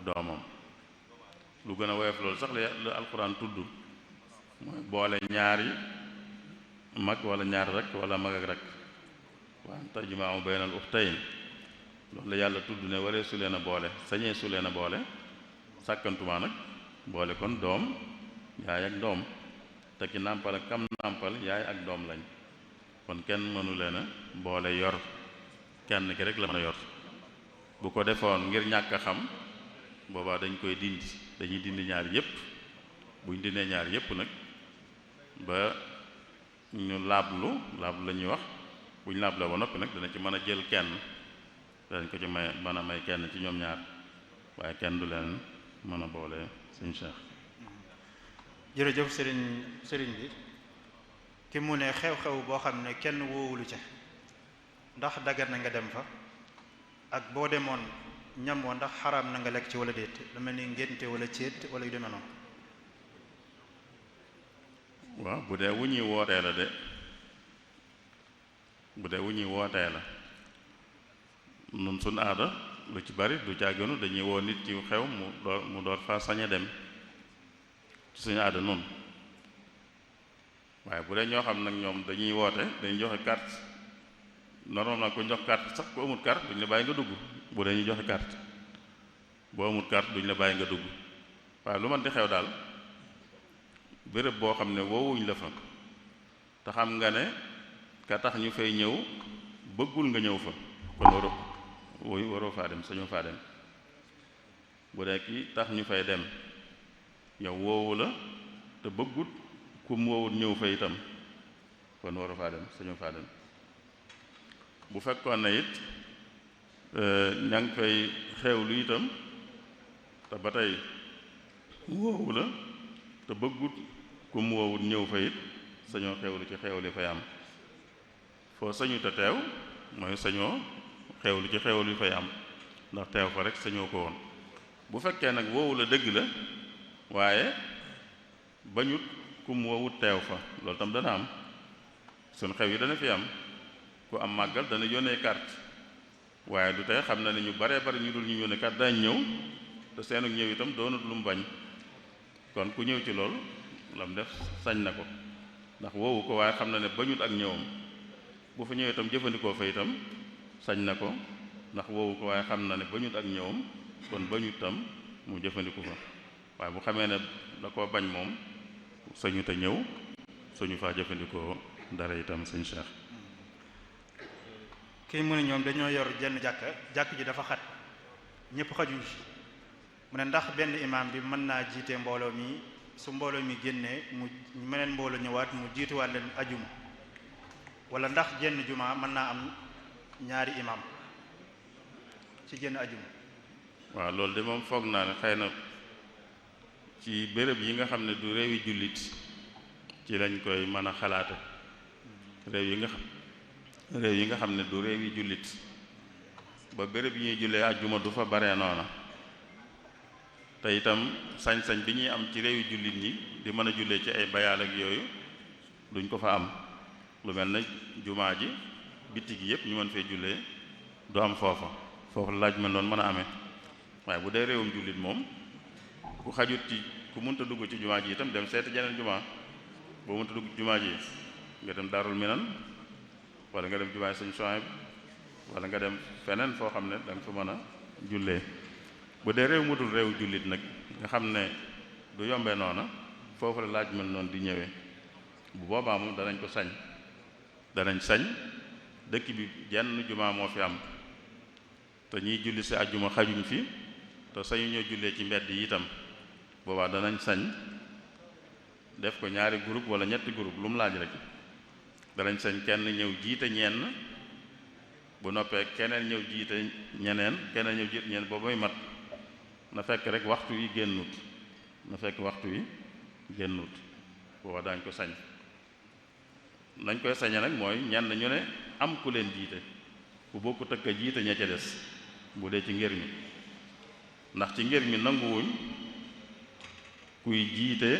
doomam lu gën a woyof loolu sax la alxuraan tudd mooy boole ñaari mag wala ñaari rek wala mag ak rek wa an tajma'u baynal ukhtayn loolu la yàlla tudd ne waree su leen a boole sañee su leen a boole sàkkantumaa nag boole kon doom yaay ak doom te ki nàmpal ak kam nàmpal yaay ak doom lañ kon kenn mënu leen a boole yor kenn ki rek la mën a yor bu ko defoon ngir ñàkk a xam boobaa dañuy dindi ñaar yépp buñ dindee ñaar yépp nag ba ñu laablu la ñuy wax buñ laabloo ba noppi nag dana ci mën a jël kenn dañ ko ci mën a may kenn ci ñoom ñaar waaye kenn du leen mën a boole sëñ Cheikh. jërëjëf sëriñ bi ki mu ne xew-xew boo xam ne kenn woowulu ca ndax dagat na nga dem fa ak boo demoon ñam wa ndax xaraam na nga lekk ci wala déet lu mel ni ngénte wala céet wala yu demee noonu. waaw bu dee wu ñuy wootee la nun suñ aada lu ci bari du càgganu dañuy woo nit ci xew mu door fa sañ a dem ci suñu aada nun waaye bu dee ñoo xam nag ñoom dañuy woote dañuy joxe carte normalement ku jox carte sax ku amul carte duñ la bàyyi nga dugg bu dee ñu joxe carte boo amul carte duñ la bàyyi nga dugg waaye lu man di xew daal béréb boo xam ne woowuñ la fa te xam nga ne ka tax ñu fay ñëw bëggul nga ñëw fa kon waroo faa dem sañoo faa dem bu dee ki tax ñu fay dem yow woowu la te bëggut ku mu woowut ñëw fa itam kon waroo faa dem sañoo faa dem bu fekkoon na it ña ngi fay xewlu itam te ba tey woowu la te bëggut ku mu woowut ñëw fa it sañoo xewlu ci xewli fay am foo sañu te teew mooy sañoo xewlu ci xewlu fay am ndax teew fa rek sañoo ko woon bu fekkee nag woowu la dëgg la waaye bañut ku mu woowut teew fa loolu tam dana am suñ xew yi dana fi am ku am màggal dana yónnee carte waaye du tey xam na ne ñu baree bari ñu dul ñu yónnee carte dañ ñëw te seenu ñëw itam doonut lu mu bañ kon ku ñëw ci loolu lam def sañ na ko ndax woowu ko waaye xam na ne bañut ak ñëwam bu fa ñëwee itam jëfandikoo fa itam sañ na ko ndax woowu ko waaye xam na ne bañut ak ñëwam kon bañut itam mu jëfandiku fa waaye bu xamee ne da koo bañ moom sañu te ñëw suñu faa jëfandikoo dara itam sëñ Cheikh. kii mu ne ñoom dañoo yor jenn jàkk ji dafa xat ñëpp xajuñ ci mu ne ndax benn imaam bi mën naa jiite mbooloo mi su mbooloo mi génnee mu meneen mbooloo ñëwaat mu jiituwaat leen ajuma wala ndax jenn jumaa mën naa am ñaari imaam ci jenn ajuma. waaw loolu de moom foog naa ne xëy na ci béréb yi nga xam ne du réewi jullit ci lañ koy mën a xalaate réew yi nga xam ne du réewi jullit ba béréb yi ñuy jullee àjjuma du fa bare noona te itam sañ-sañ bi ñuy am ci réewi jullit ñi di mën a jullee ci ay bayaal ak yooyu duñ ko fa am lu mel na jumaa ji bitti gi yépp ñu mën fee jullee du am foofu la laaj mel noonu mën a amee waaye bu dee réewum jullit moom ku xajut ci ku mënta dugg ci jumaa ji itam dem seeti jeneen jumaa boo mënta dugg ci jumaa ji nga dem Daarul Minan wala nga dem jumaa Sëñ Suhayb wala nga dem feneen foo xam ne da nga fa mën a jullee bu dee réew mu dul réewu jullit nag nga xam ne du yombee noona foofu la laaj mel noonu di ñëwee bu boobaa moom danañ sañ dëkk bi jenn jumaa moo fi am te ñiy julli si àjjuma xajuñ fi te sañu ñoo jullee ci mbedd yi itam boobaa danañ sañ def ko ñaari groupe wala ñetti groupe lu mu laaj rek danañ sañ kenn ñëw jiite ñenn bu noppee keneen ñëw jiite ñeneen keneen ñëw jiite ñeneen boobu muy mat na fekk rek waxtu yi génnut booba daañ ko sañ nañ koy sañe nag mooy ñenn ñu ne am ku leen jiite bu bokku tëkk a jiite ña ca des bu dee ci ngir mi ndax ci ngir mi nanguwuñ kuy jiite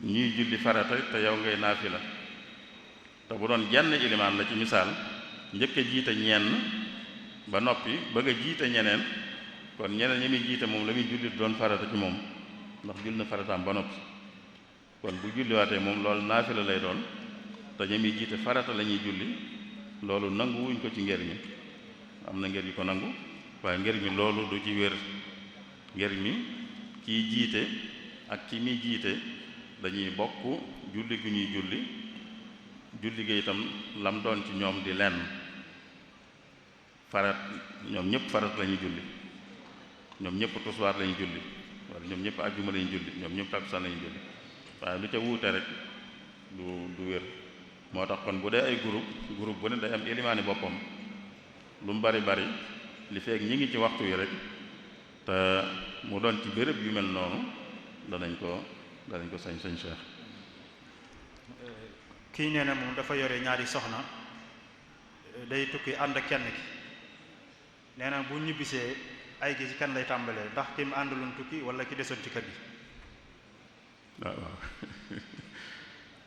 ñuy julli farata te yow ngay naafila te bu doon jenn ilimaan la ci misaal njëkk a jiite ñenn ba noppi bëgg a jiite ñeneen kon ñeneen ñi muy jiite moom la muy julli doon farata ci moom ndax julli na farataam ba noppi kon bu julliwaatee moom loolu naafila lay doon te ñi muy jiite farata la ñuy julli loolu nangu wuñ ko ci ngër mi am na ngër yu ko nangu waaye ngër mi loolu du ci wér ngër mi kiy jiite ak ki muy jiite dañuy bokk julli gu ñuy julli gi itam lam doon ci ñoom di lenn farat ñoom ñëpp farat la ñuy julli ñoom ñëpp tisbaar la ñuy julli wala ñoom ñëpp àjjuma la ñuy julli ñoom ñëpp takkusaan la ñuy julli waaye lu ca wuute rek du wér moo tax kon bu dee ay groupe bu ne day am ilimaani boppam lu mu bari li feek ñi ngi ci waxtu yi rek te mu doon ci béréb yu mel noonu danañ ko sañ Cheikh. kii nee na moom dafa yore ñaari soxna day tukki ànd ak kenn ki nee na bu ñibbisee ay gi ci kan lay tàmbalee ndax ki mu àndaloon tukki wala ki desoon ci kër gi. waaw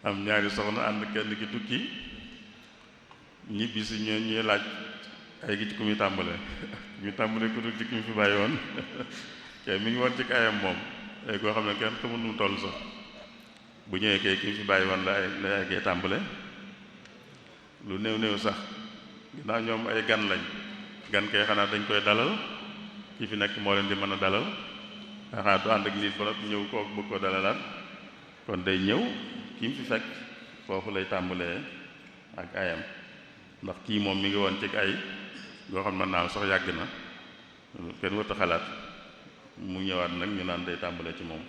am ñaari soxna ànd kenn ki tukki ñibbisi ñuy laaj ay gi ci ku muy tàmbalee ñu tàmbalee ku dul ci ki mu fi bàyyi woon kay mi ngi woon ci ayam moom ay koo xam ne kenn xamul nu mu toll sax bu ñëwee kay ki mu fi bàyyi woon la ay gee tàmbale lu néew sax ginnaaw ñoom ay gan lañ gan kay xanaa dañ koy dalal ki fi nekk moo leen di mën a dalal xanaa du ànd ak nit ba noppi ñëw kooku bëgg ko dalalaat kon day ñëw ki mu fi fekk foofu lay tàmbalee ak ayam ndax kii moom mi ngi woon ci ay goo xam mën naa sax yàgg na kenn wërta xalaat mu ñëwaat nag ñu naan day tàmbalee ci moom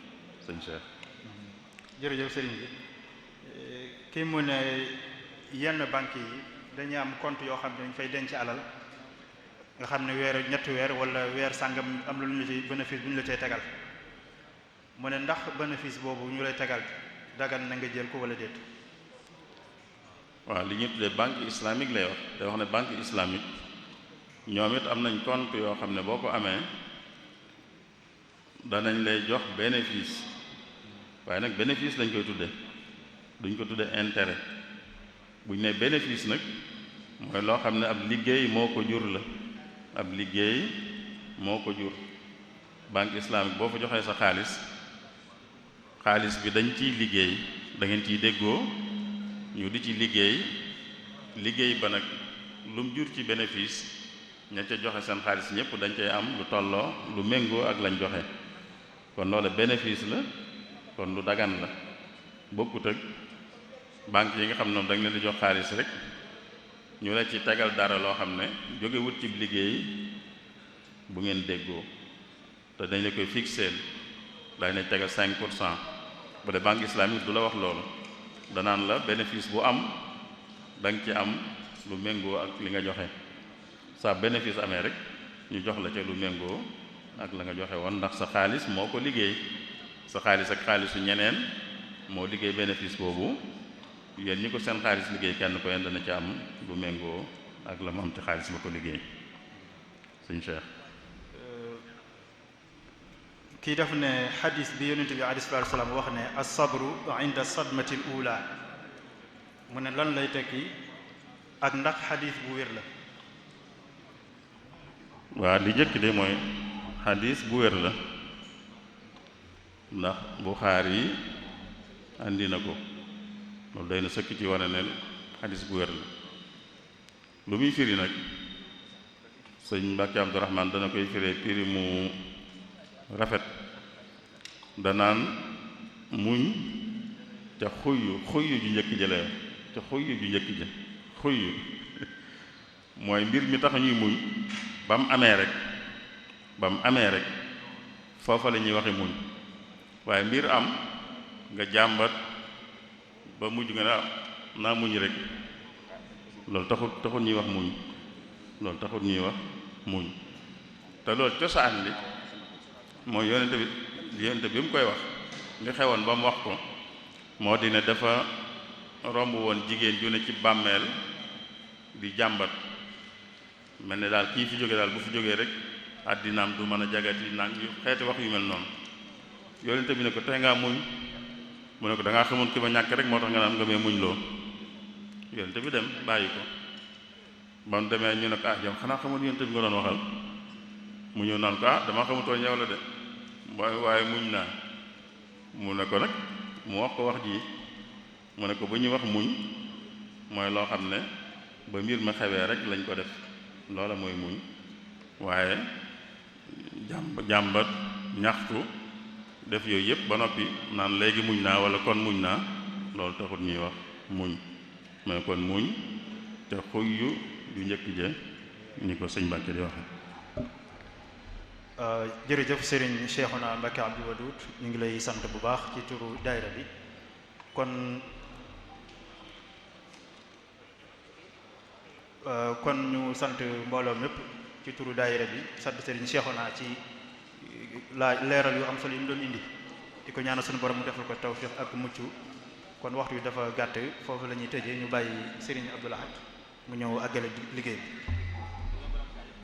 sëñ Cheikh. jërëjëf sëriñ bi kii mu ne yenn banque yi dañuy am compte yoo xam ne dañ fay denc alal nga xam ne ñetti weer wala weer sàngam am lu ñu ci bénéfice bu ñu la cay tegal mu ne ndax bénéfice boobu ñu lay tegal dagan na nga jël ko wala déet. waaw li ñuy tuddee banque islamique lay wax day wax ne banque islamique ñoom it am nañ compte yoo xam ne boo ko amee danañ lay jox bénéfice waaye nag bénéfice lañ koy tudde duñ ko tudde intérêt buñ ne bénéfice nag mooy loo xam ne ab liggéey moo ko jur la ab liggéey moo ko jur banque islamique boo fa joxee sa xaalis bi dañ ciy liggéey da ngeen ciy déggoo ñu di ci liggéey ba nag lu mu jur ci bénéfice ña ca joxe seen xaalis ñëpp dañ cay am lu tolloo lu méngoo ak lañ joxe kon loolu bénéfice la kon lu dagan la bokkut ak banque yi nga xam ne dañ leen di jox xaalis rek ñu la ci tegal dara loo xam ne jóge wut ci liggéey bu ngeen déggoo te dañ la koy fixeel dañ lay tegal 5 pour cent bu dee banque islamique du la wax loolu danaan la bénéfice bu am da nga ci am lu méngoo ak li nga joxe sa bénéfice amee rek ñu jox la ca lu méngoo ak la nga joxe woon ndax sa xaalis moo ko liggéey sa xaalis ak xaalisu ñeneen moo liggéey bénéfice boobu yéen ñi ko seen xaalis liggéey kenn ko yéen dana ci am bu méngoo ak la mu am ci xaalis ba ko liggéey sëñ Cheikh. kii daf ne xadis bi yonent bi alayhi salaatu wa salaam wax ne as-sabru inda sadmati al-ula mu ne lan lay tekki ak ndax xadis bu wér la. waa li jëkk de mooy xadis bu wér la ndax Buxaari andi na ko loolu day na sëkk ci wane ne xadis bu wér la lu muy firi nag sëñ Mbàkke Abdurahmaan dana koy firee firi mu rafet danaan muñ ca xuyyu ju njëkk jëlee ca xuyyu ju njëkk jë xuyyu mooy mbir mi tax ñuy muñ ba mu amee rek foofa la ñuy waxe muñ waaye mbir am nga jàmbat ba mujj nga naa muñ rek loolu taxut ñuy wax muñ te loolu cosaan li mooy yonente bi mu koy wax li xewoon ba mu wax ko moo di ne dafa romb woon jigéen ju ne ci bàmmeel di jàmbat mel ne daal kii fi jóge daal bu fi jógee rek àddinaam du mën a jagati nang yu xeeti wax yu mel noonu yonente bi ne ko tey ngaa muñ mu ne ko da ngaa xamoon ki ma ñàkk rek moo tax nga naan nga mee muñ loo yonente bi dem bàyyi ko ba mu demee ñu ne ko yow xanaa xamoon yonente bi nga doon waxal mu ñëw naan ko dama xamutoon yow la de waaye muñ naa mu ne ko nag mu wax ko wax ji mu ne ko bu ñuy wax muñ mooy loo xam ne ba mbir ma xewee rek lañ ko def loola mooy muñ waaye jàmbat ñaxtu def yooyu yëpp ba noppi naan léegi muñ naa wala kon muñ naa loolu taxut ñuy wax muñ mais kon muñ te xuyyu ju njëkk je ni ko sëñ Mbàkke di waxe jërëjëf Serigne Cheikhouna Mbacké Abdou Wadoud ñu ngi lay sant bu baax ci turu daayira bi kon ñu sant mbooloo mépp ci turu daayira bi sant Serigne Cheikhouna ci leeral yu am solo yi mu doon indi di ko ñaanal suñu borom mu defal ko tawfiq ak mucc kon waxtu bi dafa gàtt foofu la ñuy tëjee ñu bàyyi Serigne Abdou Lahad mu ñëw àggale liggéey bi